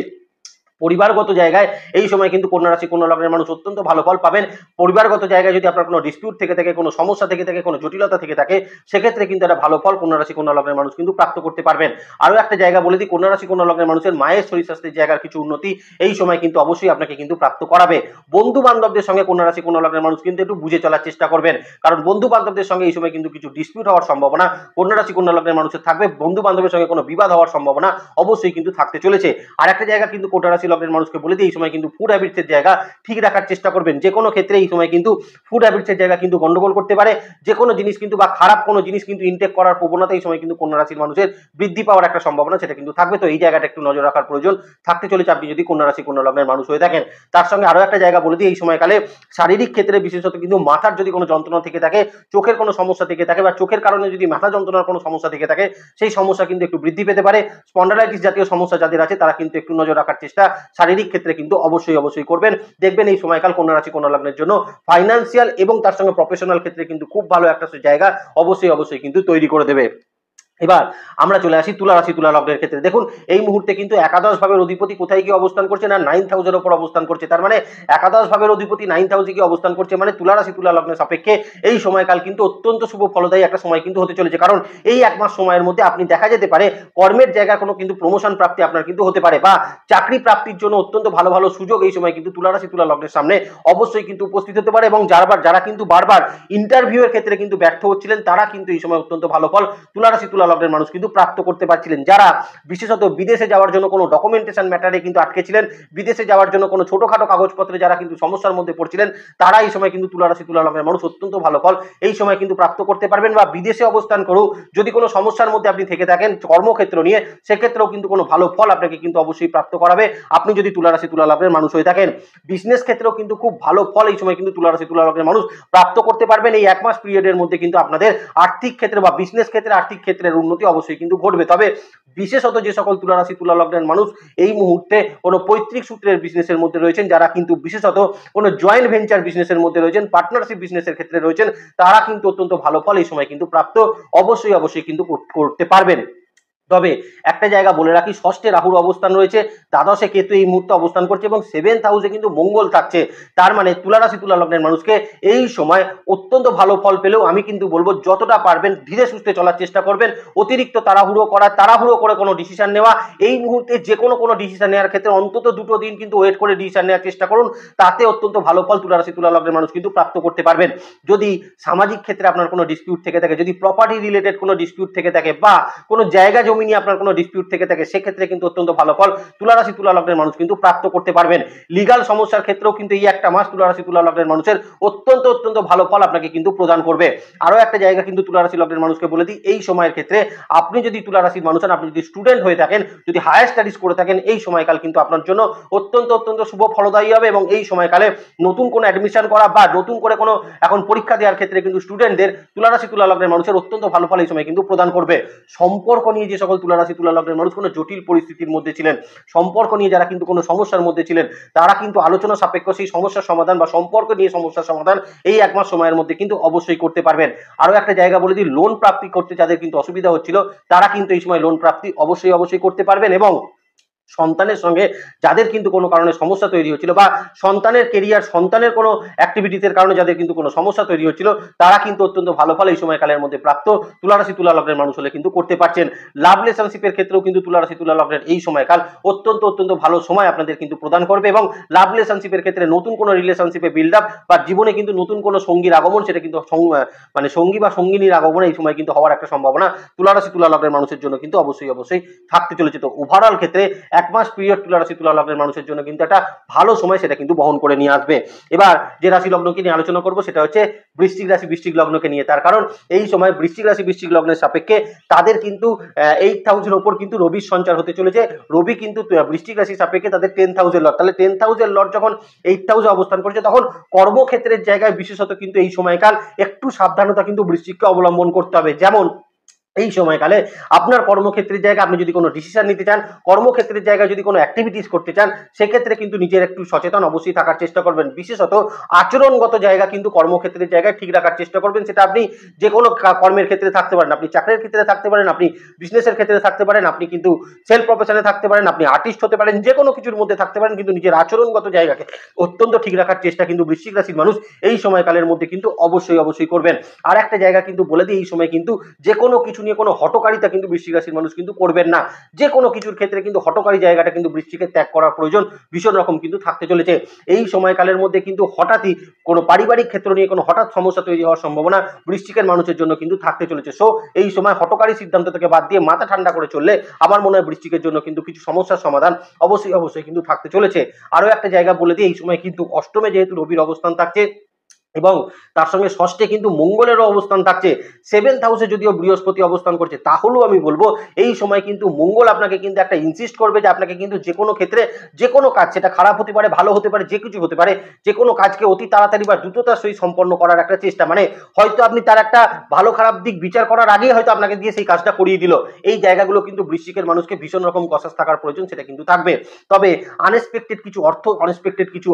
পরিবারগত জায়গায় এই সময় কিন্তু কন্যা রাশি কন্যা লগ্নের মানুষ অত্যন্ত ভালো ফল পাবেন। পরিবারগত জায়গায় যদি আপনার কোনো ডিসপিউট থেকে থাকে, কোনো সমস্যা থেকে থাকে, কোনো জটিলতা থেকে থাকে, সেক্ষেত্রে কিন্তু একটা ভালো ফল কন্যা রাশি কন্যা লগ্নের মানুষ কিন্তু প্রাপ্ত করতে পারবেন। আরো একটা জায়গা বলে দিই, কন্যা রাশি কন্যা লগ্নের মানুষের মায়ের শরীর স্বাস্থ্যের জায়গার কিছু উন্নতি এই সময় কিন্তু অবশ্যই আপনাকে কিন্তু প্রাপ্ত করাবে। বন্ধু বান্ধবদের সঙ্গে কন্যা রাশি কন্যা লগ্নের মানুষ কিন্তু একটু বুঝে চলার চেষ্টা করবেন, কারণ বন্ধু বান্ধবদের সঙ্গে এই সময় কিন্তু কিছু ডিসপিউট হওয়ার সম্ভাবনা কন্যা রাশি কন্যা লগ্নের মানুষের থাকবে। বন্ধু বান্ধবের সঙ্গে কোনো বিবাদ হওয়ার সম্ভাবনা অবশ্যই কিন্তু থাকতে চলেছে। আর একটা জায়গা কিন্তু কন্যা রাশি লগ্নের মানুষকে বলে দিই, এই সময় কিন্তু ফুড হ্যাবিটসের জায়গা ঠিক রাখার চেষ্টা করবেন। যে কোনো ক্ষেত্রে এই সময় কিন্তু ফুড হ্যাবিটসের জায়গা কিন্তু গন্ডগোল করতে পারে, যে কোনো জিনিস কিন্তু বা খারাপ কোনো জিনিস কিন্তু ইনটেক করার প্রবণতা এই সময় কিন্তু কন্যা রাশির মানুষের বৃদ্ধি পাওয়ার একটা সম্ভাবনা সেটা কিন্তু থাকবে। তো এই জায়গাটা একটু নজর রাখার প্রয়োজন থাকতে চলেছে আপনি যদি কন্যা রাশি কন্যা লগ্নের মানুষ হয়ে থাকেন। তার সঙ্গে আরো একটা জায়গা বলে দিই, এই সময়কালে শারীরিক ক্ষেত্রে বিশেষত কিন্তু মাথার যদি কোনো যন্ত্রণা থেকে থাকে, চোখের কোনো সমস্যা থেকে থাকে বা চোখের কারণে যদি মাথা যন্ত্রণার কোনো সমস্যা থেকে থাকে, সেই সমস্যা কিন্তু একটু বৃদ্ধি পেতে পারে। স্পন্ডালাইটিস জাতীয় সমস্যা যাদের আছে তারা কিন্তু একটু নজর রাখার চেষ্টা শারীরিক ক্ষেত্রে কিন্তু অবশ্যই করবেন। দেখবেন এই সময়কাল কন্যা রাশি কন্যা লগ্নের জন্য ফাইন্যান্সিয়াল এবং তার সঙ্গে প্রফেশনাল ক্ষেত্রে কিন্তু খুব ভালো একটা জায়গা অবশ্যই কিন্তু তৈরি করে দেবে। এবার আমরা চলে আসি তুলা রাশি তুলা লগ্নের ক্ষেত্রে। দেখুন, এই মুহূর্তে কিন্তু একাদশ ভাবের অধিপতি কোথায় গিয়ে অবস্থান করছে না, 9th হাউসের উপর অবস্থান করছে। তার মানে একাদশ ভাবের অধিপতি 9th হাউসে গিয়ে অবস্থান করছে, মানে তুলা রাশি তুলা লগ্নের সাপেক্ষে এই সময়কাল কিন্তু অত্যন্ত শুভ ফলদায়ী একটা সময় কিন্তু হতে চলেছে। কারণ এই এক মাস সময়ের মধ্যে আপনি দেখা যেতে পারে কর্মের জায়গায় কোনো কিন্তু প্রমোশন প্রাপ্তি আপনার কিন্তু হতে পারে, বা চাকরি প্রাপ্তির জন্য অত্যন্ত ভালো সুযোগ এই সময় কিন্তু তুলা রাশি তুলা লগ্নের সামনে অবশ্যই কিন্তু উপস্থিত হতে পারে। এবং যারা কিন্তু বারবার ইন্টারভিউ এর ক্ষেত্রে কিন্তু ব্যর্থ হচ্ছিলেন, তারা কিন্তু এই সময় অত্যন্ত ভালো ফল তুলা রাশি তুলা লগ্নের মানুষ কিন্তু প্রাপ্ত করতে পারছিলেন। যারা বিশেষত বিদেশে যাওয়ার জন্য কোনো ডকুমেন্টেশন ম্যাটারে কিন্তু আটকে ছিলেন, বিদেশে যাওয়ার জন্য কোনো ছোটখাটো কাগজপত্রে যারা কিন্তু সমস্যার মধ্যে পড়ছিলেন, তারা এই সময় কিন্তু তুলা রাশি তুলা লগ্নের মানুষ অত্যন্ত ভালো ফল এই সময় কিন্তু প্রাপ্ত করতে পারবেন। বা বিদেশে অবস্থান করেও যদি কোনো সমস্যার মধ্যে আপনি থেকে থাকেন কর্মক্ষেত্র নিয়ে, সেক্ষেত্রেও কিন্তু কোনো ভালো ফল আপনাকে কিন্তু অবশ্যই প্রাপ্ত করাবে আপনি যদি তুলা রাশি তুলা লগ্নের মানুষ হয়ে থাকেন। বিজনেস ক্ষেত্রেও কিন্তু খুব ভালো ফল এই সময় কিন্তু তুলা রাশি তুলা লগ্নের মানুষ প্রাপ্ত করতে পারবেন। এই এক মাস পিরিয়ডের মধ্যে কিন্তু আপনাদের আর্থিক ক্ষেত্রে বা বিজনেস ক্ষেত্রে আর্থিক ক্ষেত্রের উন্নতি অবশ্যই কিন্তু ঘটবে। তবে বিশেষত যে সকল তুলা রাশি তুলা লগ্নের মানুষ এই মুহূর্তে কোনো পৈতৃক সূত্রের বিজনেসের মধ্যে রয়েছেন, যারা কিন্তু বিশেষত কোনো জয়েন্ট ভেঞ্চার বিজনেসের মধ্যে রয়েছেন, পার্টনারশিপ বিজনেসের ক্ষেত্রে রয়েছেন, তারা কিন্তু অত্যন্ত ভালো ফল এই সময় কিন্তু প্রাপ্ত অবশ্যই কিন্তু করতে পারবেন। তবে একটা জায়গা বলে রাখি, ষষ্ঠে রাহুর অবস্থান রয়েছে, দ্বাদশে কেতু এই মুহূর্তে অবস্থান করছে এবং 7th হাউসে কিন্তু মঙ্গল থাকছে। তার মানে তুলা রাশি তুলা লগ্নের মানুষকে এই সময় অত্যন্ত ভালো ফল পেলেও আমি কিন্তু বলবো যতটা পারবেন ধীরে সুস্থে চলার চেষ্টা করবেন। অতিরিক্ত তাড়াহুড়ো করে কোনো ডিসিশন নেওয়া, এই মুহূর্তে যে কোনো ডিসিশন নেওয়ার ক্ষেত্রে অন্তত 2 দিন কিন্তু ওয়েট করে ডিসিশন নেওয়ার চেষ্টা করুন, তাতে অত্যন্ত ভালো ফল তুলা রাশি তুলা লগ্নের মানুষ কিন্তু প্রাপ্ত করতে পারবেন। যদি সামাজিক ক্ষেত্রে আপনার কোনো ডিসপিউট থেকে থাকে, যদি প্রপার্টি রিলেটেড কোনো ডিসপিউট থেকে থাকে বা কোনো জায়গা জমি নিয়ে আপনার কোনো ডিসপিউট থেকে থাকে, সেক্ষেত্রে কিন্তু অত্যন্ত ভালো ফল তুলা রাশি তুলা লগ্নের মানুষ কিন্তু প্রাপ্ত করতে পারবেন। লিগাল সমস্যার ক্ষেত্রেও কিন্তু এই একটা মাস তুলা রাশি তুলা লগ্নের মানুষের অত্যন্ত ভালো ফল আপনাকে কিন্তু প্রদান করবে। আরো একটা জায়গা কিন্তু তুলা রাশি লগ্নের মানুষকে বলে দিই, এই সময়ের ক্ষেত্রে আপনি যদি তুলা রাশির মানুষ হন, আপনি যদি স্টুডেন্ট হয়ে থাকেন, যদি হায়ার স্টাডিজ করে থাকেন, এই সময়কাল কিন্তু আপনার জন্য অত্যন্ত শুভ ফলদায়ী হবে এবং এই সময়কালে নতুন কোনো অ্যাডমিশন করা বা নতুন করে কোনো এখন পরীক্ষা দেওয়ার ক্ষেত্রে কিন্তু স্টুডেন্টদের তুলা রাশি তুলা লগ্নের মানুষের অত্যন্ত ভালো ফল এই সময় কিন্তু প্রদান করবে। সম্পর্ক নিয়ে যে সকল তুলা রাশি তুলা লগ্নের মানুষ কোনো জটিল পরিস্থিতির মধ্যে ছিলেন, সম্পর্ক নিয়ে যারা কিন্তু কোনো সমস্যার মধ্যে ছিলেন, তারা কিন্তু আলোচনা সাপেক্ষ সেই সমস্যার সমাধান বা সম্পর্ক নিয়ে সমস্যার সমাধান এই 1 মাস সময়ের মধ্যে কিন্তু অবশ্যই করতে পারবেন। আরো একটা জায়গা বলে দিই, লোন প্রাপ্তি করতে যাদের কিন্তু অসুবিধা হচ্ছিল, তারা কিন্তু এই সময় লোন প্রাপ্তি অবশ্যই করতে পারবেন এবং সন্তানের সঙ্গে যাদের কিন্তু কোনো কারণে সমস্যা তৈরি হচ্ছিল বা সন্তানের কেরিয়ার, সন্তানের কোনো অ্যাক্টিভিটিসের কারণে যাদের কিন্তু কোনো সমস্যা তৈরি হচ্ছিল, তারা কিন্তু অত্যন্ত ভালো ফল এই সময়কালের মধ্যে প্রাপ্ত তুলা রাশি তুলা লগ্নের মানুষ হলে কিন্তু করতে পারছেন। লাভ রিলেশনশিপের ক্ষেত্রেও কিন্তু তুলা রাশি তুলা লগ্নের এই সময়কাল অত্যন্ত ভালো সময় আপনাদের কিন্তু প্রদান করবে এবং লাভ রিলেশনশিপের ক্ষেত্রে নতুন কোনো রিলেশনশিপে বিল্ড আপ বা জীবনে কিন্তু নতুন কোনো সঙ্গীর আগমন, সেটা কিন্তু মানে সঙ্গী বা সঙ্গিনীর আগমন এই সময় কিন্তু হওয়ার একটা সম্ভাবনা তুলা রাশি তুলা লগ্নের মানুষের জন্য কিন্তু অবশ্যই থাকতে চলেছে। তো ওভারঅল ক্ষেত্রে 1 মাস পিরিয়ড তুলা রাশি তুলা লগ্নের মানুষের জন্য কিন্তু একটা ভালো সময় সেটা কিন্তু বহন করে নিয়ে আসবে। এবার যে রাশি লগ্নকে নিয়ে আলোচনা করব সেটা হচ্ছে বৃশ্চিক রাশি বৃশ্চিক লগ্নকে নিয়ে। তার কারণ এই সময় বৃশ্চিক রাশি বৃশ্চিক লগ্নের সাপেক্ষে তাদের কিন্তু 8th হাউসের ওপর কিন্তু রবির সঞ্চার হতে চলেছে। রবি কিন্তু বৃশ্চিক রাশির সাপেক্ষে তাদের 10th হাউসের লর্ড, তাহলে 10th হাউসের লর্ড যখন 8th হাউসে অবস্থান করছে, তখন কর্মক্ষেত্রের জায়গায় বিশেষত কিন্তু এই সময়কাল একটু সাবধানতা কিন্তু বৃশ্চিককে অবলম্বন করতে হবে। যেমন এই সময়কালে আপনার কর্মক্ষেত্রের জায়গায় আপনি যদি কোনো ডিসিশন নিতে চান, কর্মক্ষেত্রের জায়গায় যদি কোনো অ্যাক্টিভিটিস করতে চান, সেক্ষেত্রে কিন্তু নিজের একটু সচেতন অবশ্যই থাকার চেষ্টা করবেন। বিশেষত আচরণগত জায়গা কিন্তু কর্মক্ষেত্রের জায়গায় ঠিক রাখার চেষ্টা করবেন। সেটা আপনি যে কোনো কর্মের ক্ষেত্রে থাকতে পারেন, আপনি চাকরির ক্ষেত্রে থাকতে পারেন, আপনি বিজনেসের ক্ষেত্রে থাকতে পারেন, আপনি কিন্তু সেলফ প্রফেশনে থাকতে পারেন, আপনি আর্টিস্ট হতে পারেন, যে কোনো কিছুর মধ্যে থাকতে পারেন, কিন্তু নিজের আচরণগত জায়গাকে অত্যন্ত ঠিক রাখার চেষ্টা কিন্তু বৃশ্চিক রাশির মানুষ এই সময়কালের মধ্যে কিন্তু অবশ্যই করবেন। আর একটা জায়গা কিন্তু বলে দিই, এই সময় কিন্তু যে কোনো কিছু নিয়ে কোনো হটকারিতা কিন্তু বৃশ্চিক রাশির মানুষ কিন্তু করবেন না। যে কোনো কিছুর ক্ষেত্রে কিন্তু হটকারী জায়গাটা কিন্তু বৃশ্চিকের ত্যাগ করার প্রয়োজন ভীষণ রকম কিন্তু থাকতে চলেছে। এই সময়কালের মধ্যে কিন্তু হঠাৎই কোনো পারিবারিক ক্ষেত্র নিয়ে কোনো হঠাৎ সমস্যা তৈরি হওয়ার সম্ভাবনা বৃশ্চিকের মানুষের জন্য কিন্তু থাকতে চলেছে। সো এই সময় হটকারী সিদ্ধান্ত থেকে বাদ দিয়ে মাথা ঠান্ডা করে চললে আমার মনে হয় বৃশ্চিকের জন্য কিন্তু কিছু সমস্যার সমাধান অবশ্যই কিন্তু থাকতে চলেছে। আরো একটা জায়গা বলে দিই, এই সময় কিন্তু অষ্টমে যেহেতু রবির অবস্থান থাকছে এবং তার সঙ্গে ষষ্ঠে কিন্তু মঙ্গলেরও অবস্থান থাকছে, 7th হাউসে যদিও বৃহস্পতি অবস্থান করছে, তাহলেও আমি বলবো এই সময় কিন্তু মঙ্গল আপনাকে কিন্তু একটা ইনসিস্ট করবে যে আপনাকে কিন্তু যে কোনো ক্ষেত্রে যে কোনো কাজ, সেটা খারাপ হতে পারে, ভালো হতে পারে, যে কিছু হতে পারে, যে কোনো কাজকে অতি তাড়াতাড়ি বা দ্রুততার সহিত সম্পন্ন করার একটা চেষ্টা। মানে হয়তো আপনি তার একটা ভালো খারাপ দিক বিচার করার আগেই হয়তো আপনাকে দিয়ে সেই কাজটা করিয়ে দিল। এই জায়গাগুলো কিন্তু বৃশ্চিকের মানুষকে ভীষণ রকম কসাস থাকার প্রয়োজন, সেটা কিন্তু থাকবে। তবে আনএক্সপেক্টেড কিছু অর্থ, আনএক্সপেক্টেড কিছু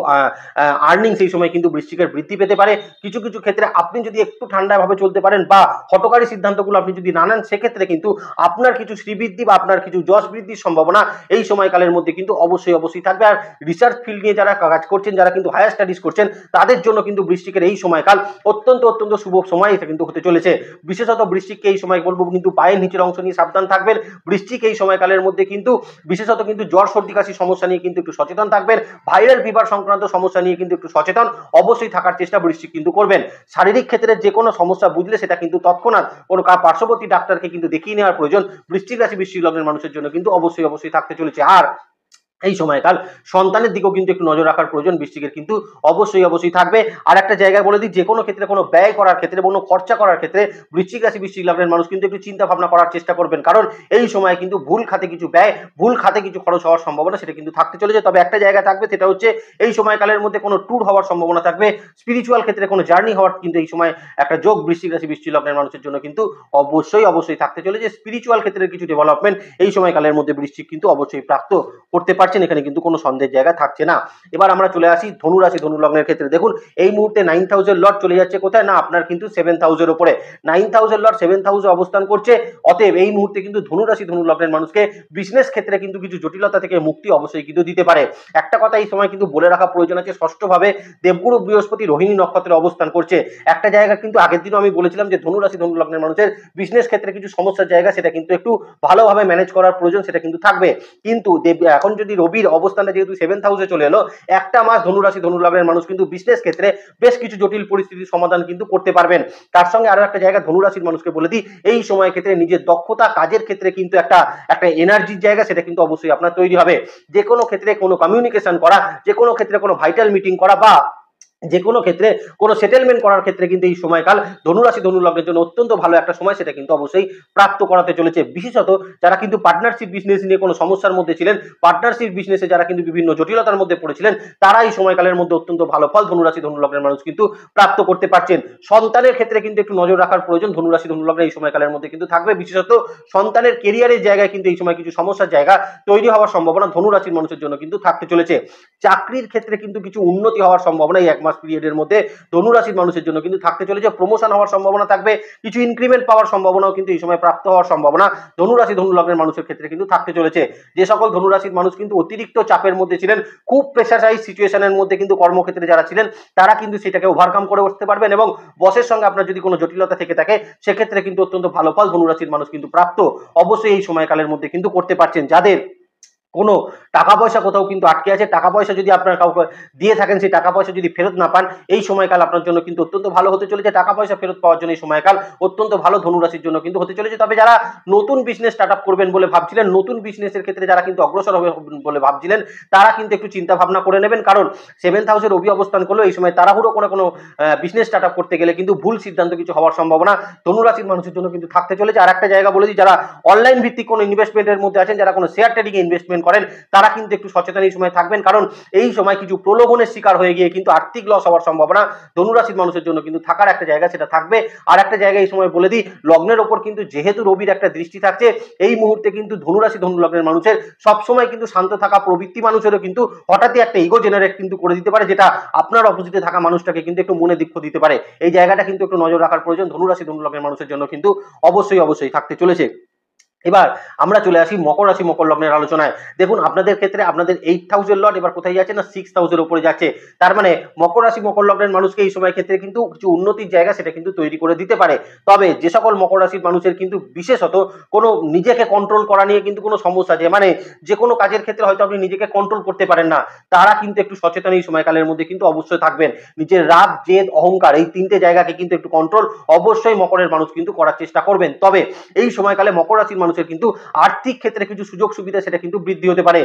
আর্নিং সেই সময় কিন্তু বৃশ্চিকের বৃদ্ধি পেতে পারে। কিছু ক্ষেত্রে আপনি যদি একটু ঠান্ডাভাবে চলতে পারেন বা হটকারী সিদ্ধান্তগুলো আপনি যদি না নেন, সেক্ষেত্রে কিন্তু আপনার কিছু শ্রীবৃদ্ধি বা আপনার কিছু যশ বৃদ্ধির সম্ভাবনা এই সময়কালের মধ্যে কিন্তু অবশ্যই থাকবে। আর রিসার্চ ফিল্ড নিয়ে যারা কাজ করছেন, যারা কিন্তু হায়ার স্টাডিজ করছেন, তাদের জন্য কিন্তু বৃশ্চিকের এই সময়কাল অত্যন্ত শুভ সময় এটা কিন্তু হতে চলেছে। বিশেষত বৃশ্চিককে এই সময় বলবো কিন্তু পায়ের নিচের অংশ নিয়ে সাবধান থাকবেন। বৃশ্চিক এই সময়কালের মধ্যে কিন্তু বিশেষত কিন্তু জ্বর সর্দি কাশি সমস্যা নিয়ে কিন্তু একটু সচেতন থাকবেন। ভাইরাল ফিভার সংক্রান্ত সমস্যা নিয়ে কিন্তু একটু সচেতন অবশ্যই থাকার চেষ্টা বৃশ্চিক কিন্তু করবেন। শারীরিক ক্ষেত্রে যে কোনো সমস্যা বুঝলে সেটা কিন্তু তৎক্ষণাৎ কোনো পার্শ্ববর্তী ডাক্তারকে কিন্তু দেখিয়ে নেওয়ার প্রয়োজন বৃশ্চিক রাশি বৃশ্চিক লগ্নের মানুষের জন্য কিন্তু অবশ্যই থাকতে চলেছে। আর এই সময়কাল সন্তানের দিকেও কিন্তু একটু নজর রাখার প্রয়োজন বৃশ্চিকের কিন্তু অবশ্যই থাকবে। আর একটা জায়গায় বলে দিই, যে কোনো ক্ষেত্রে কোনো ব্যয় করার ক্ষেত্রে, কোনো খরচা করার ক্ষেত্রে বৃশ্চিক রাশি বৃশ্চিক লগ্নের মানুষ কিন্তু একটু চিন্তা ভাবনা করার চেষ্টা করবেন, কারণ এই সময় কিন্তু ভুল খাতে কিছু ব্যয়, ভুল খাতে কিছু খরচ হওয়ার সম্ভাবনা সেটা কিন্তু থাকতে চলেছে। তবে একটা জায়গা থাকবে, সেটা হচ্ছে এই সময়কালের মধ্যে কোনো ট্যুর হওয়ার সম্ভাবনা থাকবে, স্পিরিচুয়াল ক্ষেত্রে কোনো জার্নি হওয়ার কিন্তু এই সময় একটা যোগ বৃশ্চিক রাশি বৃশ্চিক লগ্নের মানুষের জন্য কিন্তু অবশ্যই থাকতে চলেছে। স্পিরিচুয়াল ক্ষেত্রে কিছু ডেভেলপমেন্ট এই সময়কালের মধ্যে বৃশ্চিক কিন্তু অবশ্যই প্রাপ্ত করতে পারছে। পারছেন, এখানে কিন্তু কোনো সন্দেহের জায়গা থাকছে না। এবার আমরা চলে আসি ধনুরাশি ধনু লগ্নের ক্ষেত্রে। দেখুন এই মুহূর্তে 9000 লট চলে যাচ্ছে কোথায় না আপনার কিন্তু 7000 এর উপরে। 9000 লট 7000 অবস্থান করছে। অতএব এই মুহূর্তে কিন্তু ধনুরাশি ধনু লগ্নের মানুষকে বিজনেস ক্ষেত্রে কিন্তু কিছু জটিলতা থেকে মুক্তি অবশ্যই কিন্তু দিতে পারে। একটা কথা এই সময় কিন্তু বলে রাখা প্রয়োজন আছে, ষষ্ঠভাবে দেবগুরু বৃহস্পতি রোহিণী নক্ষত্রে অবস্থান করছে। একটা জায়গা কিন্তু আগের দিনও আমি বলেছিলাম যে ধনুরাশি ধনু লগ্নের মানুষের বিজনেস ক্ষেত্রে কিছু সমস্যার জায়গা সেটা কিন্তু একটু ভালোভাবে ম্যানেজ করার প্রয়োজন, সেটা কিন্তু থাকবে। কিন্তু এখন যদি রবির অবস্থানটা যেহেতু 7th হাউসে চলে এলো, একটা মাস ধনুরাশি ধনু লগ্নের মানুষ কিন্তু বিজনেস ক্ষেত্রে বেশ কিছু জটিল পরিস্থিতির সমাধান কিন্তু করতে পারবেন। তার সঙ্গে আরো একটা জায়গা ধনুরাশির মানুষকে বলে দিই, এই সময় ক্ষেত্রে নিজের দক্ষতা কাজের ক্ষেত্রে কিন্তু একটা এনার্জির জায়গা সেটা কিন্তু অবশ্যই আপনার তৈরি হবে। যে কোনো ক্ষেত্রে কোনো কমিউনিকেশন করা, যে কোনো ক্ষেত্রে কোনো ভাইটাল মিটিং করা বা যে কোনো ক্ষেত্রে কোনো সেটেলমেন্ট করার ক্ষেত্রে কিন্তু এই সময়কাল ধনুরাশি ধনু লগ্নের জন্য অত্যন্ত ভালো একটা সময়, সেটা কিন্তু অবশ্যই প্রাপ্ত করাতে চলেছে। বিশেষত যারা কিন্তু পার্টনারশিপ বিজনেস নিয়ে কোনো সমস্যার মধ্যে ছিলেন, পার্টনারশিপ বিজনেসে যারা কিন্তু বিভিন্ন জটিলতার মধ্যে পড়েছিলেন, তারা এই সময়কালের মধ্যে অত্যন্ত ভালো ফল ধনুরাশি ধনু লগ্নের মানুষ কিন্তু প্রাপ্ত করতে পারছেন। সন্তানের ক্ষেত্রে কিন্তু একটু নজর রাখার প্রয়োজন ধনুরাশি ধনু লগ্নের এই সময়কালের মধ্যে কিন্তু থাকবে। বিশেষত সন্তানের কেরিয়ারের জায়গায় কিন্তু এই সময় কিছু সমস্যার জায়গা তৈরি হওয়ার সম্ভাবনা ধনুরাশির মানুষের জন্য কিন্তু থাকতে চলেছে। চাকরির ক্ষেত্রে কিন্তু কিছু উন্নতি হওয়ার সম্ভাবনা এই এক মাস পিরিয়ডের মধ্যে ধনুরাশির মানুষের জন্য কিন্তু থাকতে চলেছে। প্রমোশন হওয়ার সম্ভাবনা থাকবে, কিছু ইনক্রিমেন্ট পাওয়ার সম্ভাবনাও কিন্তু এই সময় প্রাপ্ত হওয়ার সম্ভাবনা ধনুরাশি ধনু লগ্নের মানুষের ক্ষেত্রে কিন্তু থাকতে চলেছে। যে সকল ধনুরাশির মানুষ কিন্তু অতিরিক্ত চাপের মধ্যে ছিলেন, খুব প্রেসারাইজ সিচুয়েশনের মধ্যে কিন্তু কর্মক্ষেত্রে যারা ছিলেন, তারা কিন্তু সেটাকে ওভারকাম করে উঠতে পারবেন এবং বসের সঙ্গে আপনার যদি কোনো জটিলতা থেকে থাকে সেক্ষেত্রে কিন্তু অত্যন্ত ভালো ফল ধনুরাশির মানুষ কিন্তু প্রাপ্ত অবশ্যই এই সময়কালের মধ্যে কিন্তু করতে পারছেন। যাদের কোনো টাকা পয়সা কোথাও কিন্তু আটকে আছে, টাকা পয়সা যদি আপনার কাউকে দিয়ে থাকেন, সেই টাকা পয়সা যদি ফেরত না পান, এই সময়কাল আপনার জন্য কিন্তু অত্যন্ত ভালো হতে চলেছে। টাকা পয়সা ফেরত পাওয়ার জন্য এই সময়কাল অত্যন্ত ভালো ধনুরাশির জন্য কিন্তু হতে চলেছে। তবে যারা নতুন বিজনেস স্টার্ট আপ করবেন বলে ভাবছিলেন, নতুন বিজনেসের ক্ষেত্রে যারা কিন্তু অগ্রসর হবে বলে ভাবছিলেন, তারা কিন্তু একটু চিন্তা ভাবনা করে নেবেন। কারণ 7th হাউসে রবি অবস্থান করলেও এই সময় তাড়াহুড়ো করে কোনো বিজনেস স্টার্ট আপ করতে গেলে কিন্তু ভুল সিদ্ধান্ত কিছু হওয়ার সম্ভাবনা ধনুরাশির মানুষের জন্য কিন্তু থাকতে চলেছে। আর একটা জায়গা বলেছি, যারা অনলাইন ভিত্তিক কোনো ইনভেস্টমেন্টের মধ্যে আছেন, যারা কোনো শেয়ার ট্রেডিং এ ইনভেস্টমেন্ট করেন, তারা কিন্তু একটু সচেতন এই সময় থাকবেন। কারণ এই সময় কিছু প্রলোভনের শিকার হয়ে গিয়ে কিন্তু আর্থিক লস হওয়ার সম্ভাবনা ধনুরাশির মানুষের জন্য কিন্তু থাকার একটা জায়গা সেটা থাকবে। আর একটা জায়গা এই সময় বলে দিই, লগ্নের ওপর কিন্তু যেহেতু রবির একটা দৃষ্টি থাকছে, এই মুহূর্তে কিন্তু ধনুরাশি ধনু লগ্নের মানুষের সবসময় কিন্তু শান্ত থাকা প্রবৃত্তি মানুষেরও কিন্তু হঠাৎই একটা ইগো জেনারেট কিন্তু করে দিতে পারে, যেটা আপনার অপোজিটে থাকা মানুষটাকে কিন্তু একটু মনে দুঃখ দিতে পারে। এই জায়গাটা কিন্তু একটু নজর রাখার প্রয়োজন ধনুরাশি ধনু লগ্নের মানুষের জন্য কিন্তু অবশ্যই থাকতে চলেছে। এবার আমরা চলে আসি মকর রাশি মকর লগ্নের আলোচনায়। দেখুন আপনাদের ক্ষেত্রে আপনাদের 8th হাউসের লট এবার কোথায় যাচ্ছে না 6th হাউসের উপরে যাচ্ছে। তার মানে মকর রাশি মকর লগ্নের মানুষকে এই সময় ক্ষেত্রে কিন্তু কিছু উন্নতির জায়গা সেটা কিন্তু তৈরি করে দিতে পারে। তবে যে সকল মকর রাশির মানুষের কিন্তু বিশেষত কোনো নিজেকে কন্ট্রোল করা নিয়ে কিন্তু কোনো সমস্যা আছে, মানে যে কোনো কাজের ক্ষেত্রে হয়তো আপনি নিজেকে কন্ট্রোল করতে পারেন না, তারা কিন্তু একটু সচেতন এই সময়কালের মধ্যে কিন্তু অবশ্যই থাকবেন। নিজের রাগ জেদ অহংকার এই তিনটে জায়গাকে কিন্তু একটু কন্ট্রোল অবশ্যই মকরের মানুষ কিন্তু করার চেষ্টা করবেন। তবে এই সময়কালে মকর রাশির মানুষের কিন্তু আর্থিক ক্ষেত্রে কিছু সুযোগ সুবিধা সেটা কিন্তু বৃদ্ধি হতে পারে।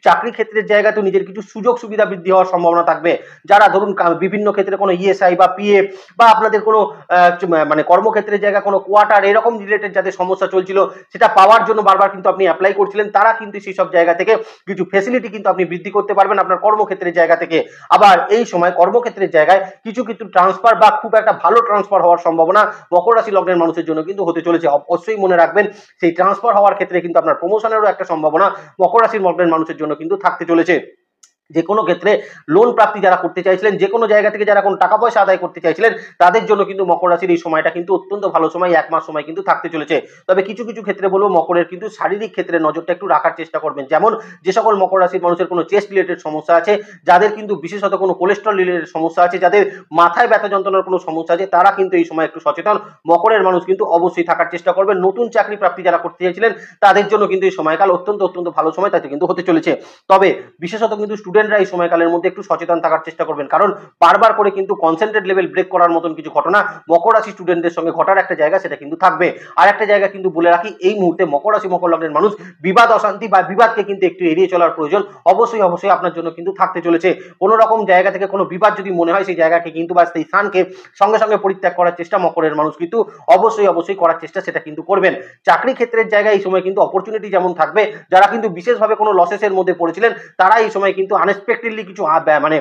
চাকরি ক্ষেত্রের জায়গাতে নিজের কিছু সুযোগ সুবিধা বৃদ্ধি হওয়ার সম্ভাবনা থাকবে। যারা ধরুন বিভিন্ন ক্ষেত্রে কোনো ইএসআই বা পিএফ বা আপনাদের কোনো মানে কর্মক্ষেত্রের জায়গা কোনো কোয়ার্টার এরকম রিলেটেড যাদের সমস্যা চলছিল, সেটা পাওয়ার জন্য বারবার কিন্তু আপনি অ্যাপ্লাই করছিলেন, তারা কিন্তু সেই সব জায়গা থেকে কিছু ফ্যাসিলিটি কিন্তু আপনি বৃদ্ধি করতে পারবেন আপনার কর্মক্ষেত্রের জায়গা থেকে। আবার এই সময় কর্মক্ষেত্রের জায়গায় কিছু ট্রান্সফার বা খুব একটা ভালো ট্রান্সফার হওয়ার সম্ভাবনা মকর রাশি লগ্নের মানুষের জন্য কিন্তু হতে চলেছে। অবশ্যই মনে রাখবেন, সেই ট্রান্সফার হওয়ার ক্ষেত্রে কিন্তু আপনার প্রমোশনেরও একটা সম্ভাবনা মকর রাশির লগ্নের মানুষের জন্য কিন্তু থাকতে চলেছে। যে কোনো ক্ষেত্রে লোন প্রাপ্তি যারা করতে চাইছিলেন, যে কোনো জায়গা থেকে যারা কোনো টাকা পয়সা আদায় করতে চাইছিলেন, তাদের জন্য কিন্তু মকর রাশির এই সময়টা কিন্তু অত্যন্ত ভালো সময়, এক মাস সময় কিন্তু থাকতে চলেছে। তবে কিছু ক্ষেত্রে বলবো মকরের কিন্তু শারীরিক ক্ষেত্রে নজরটা একটু রাখার চেষ্টা করবেন। যেমন যে সকল মকর রাশির মানুষের কোনো চেস্ট রিলেটেড সমস্যা আছে, যাদের কিন্তু বিশেষত কোনো কোলেস্ট্রল রিলেটেড সমস্যা আছে, যাদের মাথায় ব্যথা যন্ত্রণার কোনো সমস্যা আছে, তারা কিন্তু এই সময় একটু সচেতন মকরের মানুষ কিন্তু অবশ্যই থাকার চেষ্টা করবেন। নতুন চাকরি প্রাপ্তি যারা করতে চাইছিলেন, তাদের জন্য কিন্তু এই সময়কাল অত্যন্ত ভালো সময় তাতে কিন্তু হতে চলেছে। তবে বিশেষত কিন্তু স্টুডেন্টরা এই সময়কালের মধ্যে একটু সচেতন থাকার চেষ্টা করবেন, কারণ বারবার করে কিন্তু কনসেন্ট্রেট লেভেল ব্রেক করার মতন কিছু ঘটনা মকর রাশি স্টুডেন্টদের সঙ্গে ঘটার একটা জায়গা সেটা কিন্তু থাকবে। আর একটা জায়গা কিন্তু বলে রাখি, এই মুহূর্তে মকর রাশি মকর লগ্নের মানুষ বিবাদ অশান্তি বা বিবাদকে কিন্তু একটু এড়িয়ে চলার প্রয়োজন অবশ্যই আপনার জন্য কিন্তু থাকতে চলেছে। কোনো রকম জায়গা থেকে কোনো বিবাদ যদি মনে হয়, সেই জায়গাকে কিন্তু বা সেই স্থানকে সঙ্গে পরিত্যাগ করার চেষ্টা মকরের মানুষ কিন্তু অবশ্যই করার চেষ্টা সেটা কিন্তু করবেন। চাকরি ক্ষেত্রের জায়গায় এই সময় কিন্তু অপরচুনিটি যেমন থাকবে, যারা কিন্তু বিশেষভাবে কোনো লসেসের মধ্যে পড়েছিলেন, তারা এই সময় কিন্তু আনএক্সপেক্টেডলি কিছু মানে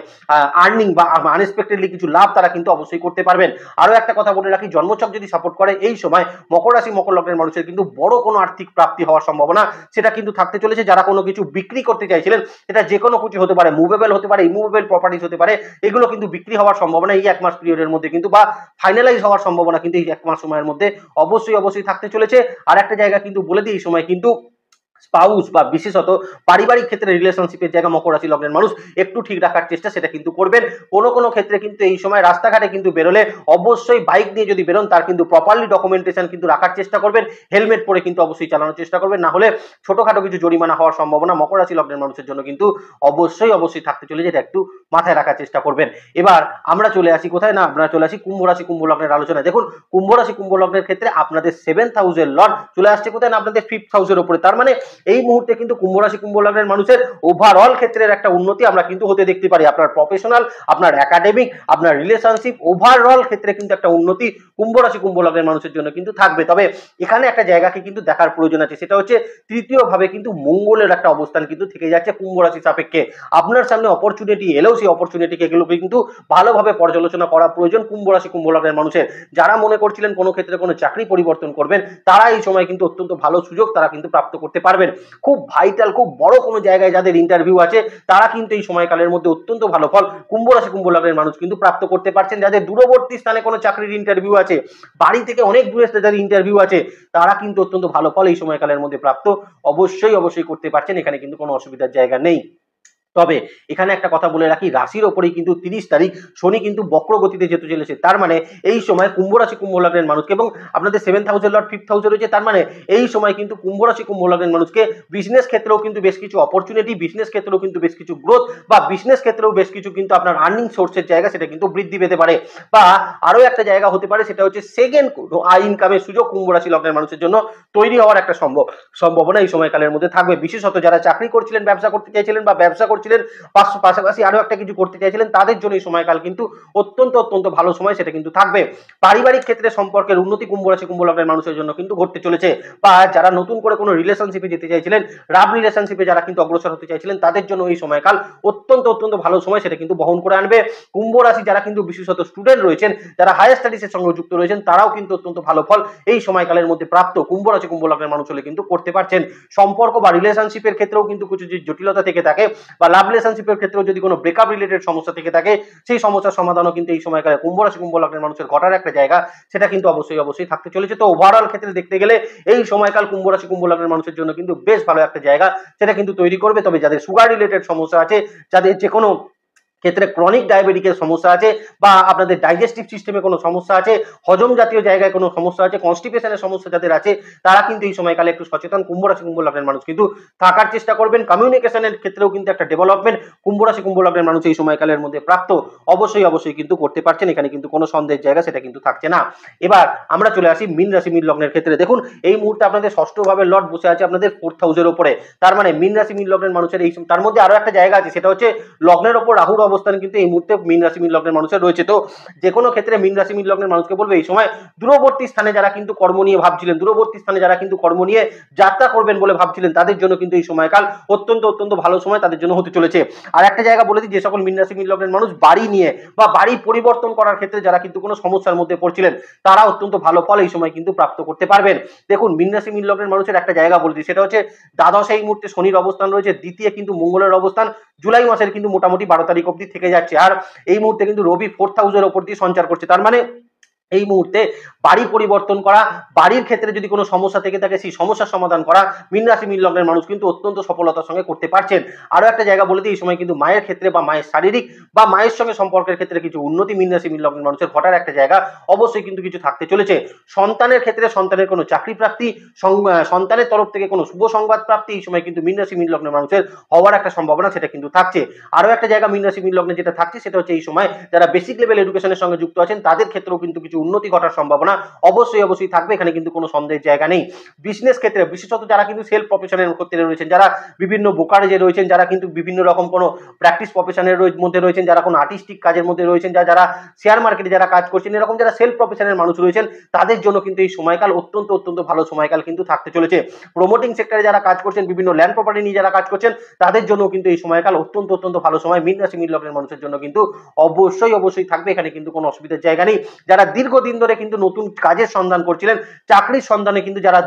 আর্নিং বা আনএক্সপেক্টেডলি কিছু লাভ তারা কিন্তু অবশ্যই করতে পারবেন। আরো একটা কথা বলে রাখি, জন্মছক যদি সাপোর্ট করে এই সময় মকর রাশি মকর লগ্নের মানুষের কিন্তু বড় কোনো আর্থিক প্রাপ্তি হওয়ার সম্ভাবনা সেটা কিন্তু থাকতে চলেছে। যারা কোনো কিছু বিক্রি করতে চাইছিলেন, সেটা যে কোনো কিছু হতে পারে, মুভেবল হতে পারে, ইমুভেবল প্রপার্টিজ হতে পারে, এগুলো কিন্তু বিক্রি হওয়ার সম্ভাবনা এই 1 মাস পিরিয়ডের মধ্যে কিন্তু বা ফাইনালাইজ হওয়ার সম্ভাবনা কিন্তু এই 1 মাস সময়ের মধ্যে অবশ্যই থাকতে চলেছে। আর একটা জায়গা কিন্তু বলে দিই, এই সময় কিন্তু স্পাউস বা বিশেষত পারিবারিক ক্ষেত্রে রিলেশনশিপের জায়গা মকর রাশি লগ্নের মানুষ একটু ঠিক রাখার চেষ্টা সেটা কিন্তু করবেন। কোনো ক্ষেত্রে কিন্তু এই সময় রাস্তাঘাটে কিন্তু বেরোলে অবশ্যই বাইক নিয়ে যদি বেরোন তার কিন্তু প্রপারলি ডকুমেন্টেশন কিন্তু রাখার চেষ্টা করবেন, হেলমেট পরে কিন্তু অবশ্যই চালানোর চেষ্টা করবেন, না হলে ছোটখাটো কিছু জরিমানা হওয়ার সম্ভাবনা মকর রাশি লগ্নের মানুষের জন্য কিন্তু অবশ্যই থাকতে চলে, যেটা একটু মাথায় রাখার চেষ্টা করবেন। এবার আমরা চলে আসি কোথায় না, আমরা চলে আসি কুম্ভ রাশি কুম্ভ লগ্নের আলোচনায়। দেখুন কুম্ভ রাশি কুম্ভ লগ্নের ক্ষেত্রে আপনাদের 7th হাউসের লর্ড চলে আসছে কোথায় না, আপনাদের 5th হাউসের উপরে। তার মানে এই মুহূর্তে কিন্তু কুম্ভ রাশি কুম্ভ লগ্নের মানুষের ওভারঅল ক্ষেত্রের একটা উন্নতি আমরা কিন্তু হতে দেখতে পারি। আপনার প্রফেশনাল, আপনার একাডেমিক, আপনার রিলেশনশিপ, ওভারঅল ক্ষেত্রে কিন্তু একটা উন্নতি কুম্ভ রাশি কুম্ভ লগ্নের মানুষের জন্য কিন্তু থাকবে। তবে এখানে একটা জায়গাকে কিন্তু দেখার প্রয়োজন আছে, সেটা হচ্ছে তৃতীয় ভাবে কিন্তু মঙ্গলের একটা অবস্থান কিন্তু থেকে যাচ্ছে কুম্ভ রাশি সাপেক্ষে। আপনার সামনে অপরচুনিটি এলেও সেই অপরচুনিটিকে এগুলোকে কিন্তু ভালোভাবে পর্যালোচনা করা প্রয়োজন কুম্ভ রাশি কুম্ভ লগ্নের মানুষের। যারা মনে করছিলেন কোনো ক্ষেত্রে কোনো চাকরি পরিবর্তন করবেন, তারা এই সময় কিন্তু অত্যন্ত ভালো সুযোগ তারা কিন্তু প্রাপ্ত করতে পারবেন। খুব ভাইটাল, খুব বড় কোনো জায়গায় যাদের ইন্টারভিউ আছে তারা কিন্তু এই সময়কালের মধ্যে অত্যন্ত ভালো ফল কুম্ভ রাশি কুম্ভ লগ্নের মানুষ কিন্তু প্রাপ্ত করতে পারছেন। যাদের দূরবর্তী স্থানে কোনো চাকরির ইন্টারভিউ আছে, বাড়ি থেকে অনেক দূরে যাদের ইন্টারভিউ আছে, তারা কিন্তু অত্যন্ত ভালো ফল এই সময়কালের মধ্যে প্রাপ্ত অবশ্যই করতে পারছেন। এখানে কিন্তু কোনো অসুবিধার জায়গা নেই। তবে এখানে একটা কথা বলে রাখি, রাশির ওপরেই কিন্তু 30 তারিখ শনি কিন্তু বক্র গতিতে যেতে চলেছে। তার মানে এই সময় কুম্ভ রাশি কুম্ভ লগ্নের মানুষকে, এবং আপনাদের 7th হাউসের লর্ড 5th হাউসে রয়েছে, তার মানে এই সময় কিন্তু কুম্ভ রাশি কুম্ভ লগ্নের মানুষকে বিজনেস ক্ষেত্রেও কিন্তু বেশ কিছু অপরচুনিটি, বিজনেস ক্ষেত্রেও কিন্তু বেশ কিছু গ্রোথ, বা বিজনেস ক্ষেত্রেও বেশ কিছু কিন্তু আপনার আর্নিং সোর্সের জায়গা সেটা কিন্তু বৃদ্ধি পেতে পারে। বা আরো একটা জায়গা হতে পারে, সেটা হচ্ছে সেকেন্ড ইনকামের সুযোগ কুম্ভ রাশি লগ্নের মানুষের জন্য তৈরি হওয়ার একটা সম্ভাবনা এই সময়কালের মধ্যে থাকবে। বিশেষত যারা চাকরি করছিলেন, ব্যবসা করতে চাইছিলেন বা ব্যবসা করছিলেন, পাশাপাশি আরো একটা কিছু করতে চাইছিলেন, তাদের জন্য এই সময়কাল কিন্তু অত্যন্ত ভালো সময় সেটা কিন্তু থাকবে। পারিবারিক ক্ষেত্রে সম্পর্কের উন্নতি কুম্ভ রাশি কুম্ভ লগ্নের মানুষের জন্য কিন্তু ঘটতে চলেছে। বা যারা নতুন করে কোনো রিলেশনশিপে যেতে চাইছিলেন, লাভ রিলেশনশিপে যারা কিন্তু অগ্রসর হতে চাইছিলেন, তাদের জন্য এই সময়কাল অত্যন্ত ভালো সময় সেটা কিন্তু বহন করে আনবে। কুম্ভ রাশি যারা কিন্তু বিশেষত স্টুডেন্ট রয়েছেন, যারা হায়ার স্টাডিজের সঙ্গে যুক্ত রয়েছেন, তারাও কিন্তু অত্যন্ত ভালো ফল এই সময়কালের মধ্যে প্রাপ্ত কুম্ভ রাশি কুম্ভ লগ্নের মানুষ হলে কিন্তু করতে পারছেন। সম্পর্ক বা রিলেশনশিপের ক্ষেত্রেও কিন্তু কিছু জটিলতা থেকে থাকে, বা লাভ রিলেশনশিপের ক্ষেত্রেও যদি কোনো ব্রেকআপ রিলেটেড সমস্যা থেকে থাকে, সেই সমস্যার সমাধানও কিন্তু এই সময়কালে কুম্ভ রাশি কুম্ভ লগ্নের মানুষের ঘটার একটা জায়গা সেটা কিন্তু অবশ্যই থাকতে চলেছে। তো ওভারঅল ক্ষেত্রে দেখতে গেলে এই সময়কাল কুম্ভ রাশি কুম্ভ লগ্নের মানুষের জন্য কিন্তু বেশ ভালো একটা জায়গা সেটা কিন্তু তৈরি করবে। তবে যাদের সুগার রিলেটেড সমস্যা আছে, যাদের যে কোনো ক্ষেত্রে ক্রনিক ডায়াবেটিকের সমস্যা আছে, বা আপনাদের ডাইজেস্টিভ সিস্টেমে কোনো সমস্যা আছে, হজম জাতীয় জায়গায় কোনো সমস্যা আছে, কনস্টিপেশনের সমস্যা যাদের আছে, তারা কিন্তু এই সময়কালে একটু সচেতন কুম্ভ রাশি কুম্ভ লগ্নের মানুষ কিন্তু থাকার চেষ্টা করবেন। কমিউনিকেশনের ক্ষেত্রেও কিন্তু একটা ডেভেলপমেন্ট কুম্ভ রাশি কুম্ভ লগ্নের মানুষ এই সময়কালের মধ্যে প্রাপ্ত অবশ্যই কিন্তু করতে পারছেন। এখানে কিন্তু কোনো সন্দেহের জায়গা সেটা কিন্তু থাকছে না। এবার আমরা চলে আসি মীন রাশি মীন লগ্নের ক্ষেত্রে। দেখুন এই মুহূর্তে আপনাদের ষষ্ঠ ভাবে লর্ড বসে আছে আপনাদের 4th হাউসের উপরে। তার মানে মীন রাশি মীন লগ্নের মানুষের এই, তার মধ্যে আরো একটা জায়গা আছে, সেটা হচ্ছে লগ্নের ওপর রাহুর অবস্থান কিন্তু এই মুহূর্তে মীন রাশি মীন লগ্নের মানুষের রয়েছে। তো যে কোনো ক্ষেত্রে মীন রাশি মীন লগ্নের মানুষকে বলবে এই সময় দূরবর্তী স্থানে যারা কিন্তু কর্ম নিয়ে ভাবছিলেন, দূরবর্তী স্থানে যারা কিন্তু কর্ম নিয়ে যাত্রা করবেন বলে ভাবছিলেন, তাদের জন্য কিন্তু এই সময়কাল অত্যন্ত ভালো সময় তাদের জন্য হতে চলেছে। আর একটা জায়গা বলে দিই, যে সকল মীন রাশি মীন লগ্নের মানুষ বাড়ি নিয়ে বা বাড়ি পরিবর্তন করার ক্ষেত্রে যারা কিন্তু কোনো সমস্যার মধ্যে পড়ছিলেন, তারা অত্যন্ত ভালো ফল এই সময় কিন্তু প্রাপ্ত করতে পারবেন। দেখুন মীন রাশি মীন লগ্নের মানুষের একটা জায়গা বলে দিই, সেটা হচ্ছে দ্বাদশে এই মুহূর্তে শনির অবস্থান রয়েছে, দ্বিতীয় কিন্তু মঙ্গলের অবস্থান জুলাই মাসের কিন্তু মোটামুটি 12 তারিখ অবধি থেকে যাচ্ছে। আর এই মুহূর্তে কিন্তু রবি 4th হাউসের উপর দিয়ে সঞ্চার করছে। তার মানে এই মুহূর্তে বাড়ি পরিবর্তন করা, বাড়ির ক্ষেত্রে যদি কোনো সমস্যা থেকে থাকে সেই সমস্যার সমাধান করা মীন রাশি মীন লগ্নের মানুষ কিন্তু অত্যন্ত সফলতার সঙ্গে করতে পারছেন। আরো একটা জায়গা বলে দিই, এই সময় কিন্তু মায়ের ক্ষেত্রে বা মায়ের শারীরিক বা মায়ের সঙ্গে সম্পর্কের ক্ষেত্রে কিছু উন্নতি মীন রাশি মীন লগ্নের মানুষের ঘটার একটা জায়গা অবশ্যই কিন্তু কিছু থাকতে চলেছে। সন্তানের ক্ষেত্রে সন্তানের কোনো চাকরি প্রাপ্তি, সন্তানের তরফ থেকে কোনো শুভ সংবাদ প্রাপ্তি এই সময় কিন্তু মীন রাশি মীন লগ্নের মানুষের হওয়ার একটা সম্ভাবনা সেটা কিন্তু থাকছে। আরো একটা জায়গা মীন রাশি মীন লগ্নে যেটা থাকছে, সেটা হচ্ছে এই সময় যারা বেসিক লেভেল এডুকেশনের সঙ্গে যুক্ত আছেন, তাদের ক্ষেত্রেও কিন্তু কিছু উন্নতি ঘটার সম্ভাবনা অবশ্যই থাকবে, এখানে কিন্তু কোনো সন্দেহের জায়গা নেই। বিজনেস ক্ষেত্রে বিশেষত যারা কিন্তু সেলফ প্রফেশনের ক্ষেত্রে রয়েছেন, যারা বিভিন্ন ব্রোকারেজে রয়েছেন, যারা কিন্তু বিভিন্ন রকম কোনো প্র্যাকটিস প্রফেশনের মধ্যে রয়েছেন, যারা কোনো আর্টিস্টিক কাজের মধ্যে রয়েছেন, যারা শেয়ার মার্কেটে যারা কাজ করছেন, এরকম যারা সেলফ প্রফেশনের মানুষ রয়েছেন, তাদের জন্য কিন্তু এই সময়কাল অত্যন্ত ভালো সময়কাল কিন্তু থাকতে চলেছে। প্রমোটিং সেক্টরে যারা কাজ করছেন, বিভিন্ন ল্যান্ড প্রপার্টি নিয়ে যারা কাজ করছেন, তাদের জন্য কিন্তু এই সময়কাল অত্যন্ত ভালো সময় মীন রাশি মীন লগ্নের মানুষের জন্য কিন্তু অবশ্যই থাকবে, এখানে কিন্তু কোনো অসুবিধার জায়গা নেই। যারা দীর্ঘদিন ধরে কিন্তু নতুন কাজের সন্ধান করছিলেন, চাকরির সন্ধানে কিন্তু যারা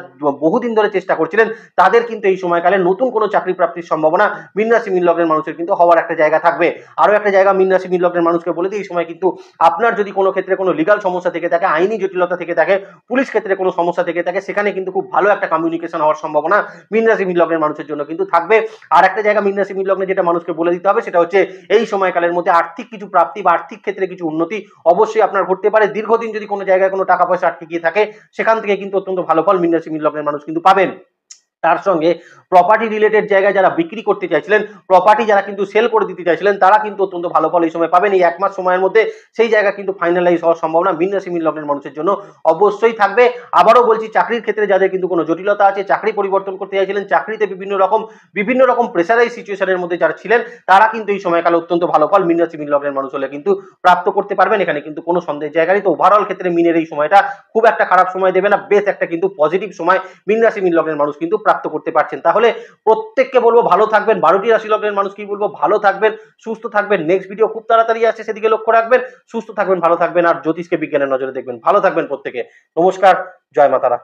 বহুদিন ধরে চেষ্টা করছিলেন, তাদের কিন্তু এই সময়কালে নতুন কোনো চাকরি প্রাপ্তির সম্ভাবনা মীন রাশি মীন লগ্নের মানুষের কিন্তু হওয়ার একটা জায়গা থাকবে। আরো একটা জায়গা মীন রাশি মীন লগ্নের মানুষকে বলে দিই, এই সময় কিন্তু আপনার যদি কোনো ক্ষেত্রে কোনো লিগাল সমস্যা থেকে থাকে, আইনি জটিলতা থেকে থাকে, পুলিশ ক্ষেত্রে কোনো সমস্যা থেকে থাকে, সেখানে কিন্তু খুব ভালো একটা কমিউনিকেশন হওয়ার সম্ভাবনা মীন রাশি মীন লগ্নের মানুষের জন্য কিন্তু থাকবে। আর একটা জায়গা মীন রাশি মীন লগ্নে যেটা মানুষকে বলে দিতে হবে, সেটা হচ্ছে এই সময়কালের মধ্যে আর্থিক কিছু প্রাপ্তি বা আর্থিক ক্ষেত্রে কিছু উন্নতি অবশ্যই আপনার ঘটতে পারে। দীর্ঘদিন যদি কোনো জায়গায় কোনো টাকা পয়সা আটকে গিয়ে থাকে, সেখান থেকে কিন্তু অত্যন্ত ভালো ফল মীন রাশি মীন লগ্নের মানুষ কিন্তু পাবেন। তার সঙ্গে প্রপার্টি রিলেটেড জায়গায় যারা বিক্রি করতে চাইছিলেন, প্রপার্টি যারা কিন্তু সেল করে দিতে চাইছিলেন, তারা কিন্তু অত্যন্ত ভালো ফল এই সময় পাবেন। এই এক মাস সময়ের মধ্যে সেই জায়গা কিন্তু ফাইনালাইজ হওয়ার সম্ভাবনা মীন রাশি মীন লগ্নের মানুষের জন্য অবশ্যই থাকবে। আবারও বলছি, চাকরির ক্ষেত্রে যাদের কিন্তু কোনো জটিলতা আছে, চাকরি পরিবর্তন করতে চাইছিলেন, চাকরিতে বিভিন্ন রকম প্রেসারাইজ সিচুয়েশনের মধ্যে যারা ছিলেন, তারা কিন্তু এই সময়কালে অত্যন্ত ভালো ফল মীন রাশি মীন লগ্নের মানুষ হলে কিন্তু প্রাপ্ত করতে পারবেন, এখানে কিন্তু কোনো সন্দেহের জায়গা নেই। তো ওভারঅল ক্ষেত্রে মীনের এই সময়টা খুব একটা খারাপ সময় দেবে না, বেশ একটা কিন্তু পজিটিভ সময় মীন রাশি মীন লগ্নের মানুষ কিন্তু প্রাপ্ত করতে পারছেন। তাহলে প্রত্যেককে বলবো ভালো থাকবেন, 12টি রাশি লগ্নের মানুষ কি বলবো, ভালো থাকবেন, সুস্থ থাকবেন। নেক্সট ভিডিও খুব তাড়াতাড়ি আসছে, সেদিকে লক্ষ্য রাখবেন। সুস্থ থাকবেন, ভালো থাকবেন, আর জ্যোতিষকে বিজ্ঞানের নজরে দেখবেন। ভালো থাকবেন প্রত্যেকে। নমস্কার, জয় মাতারা।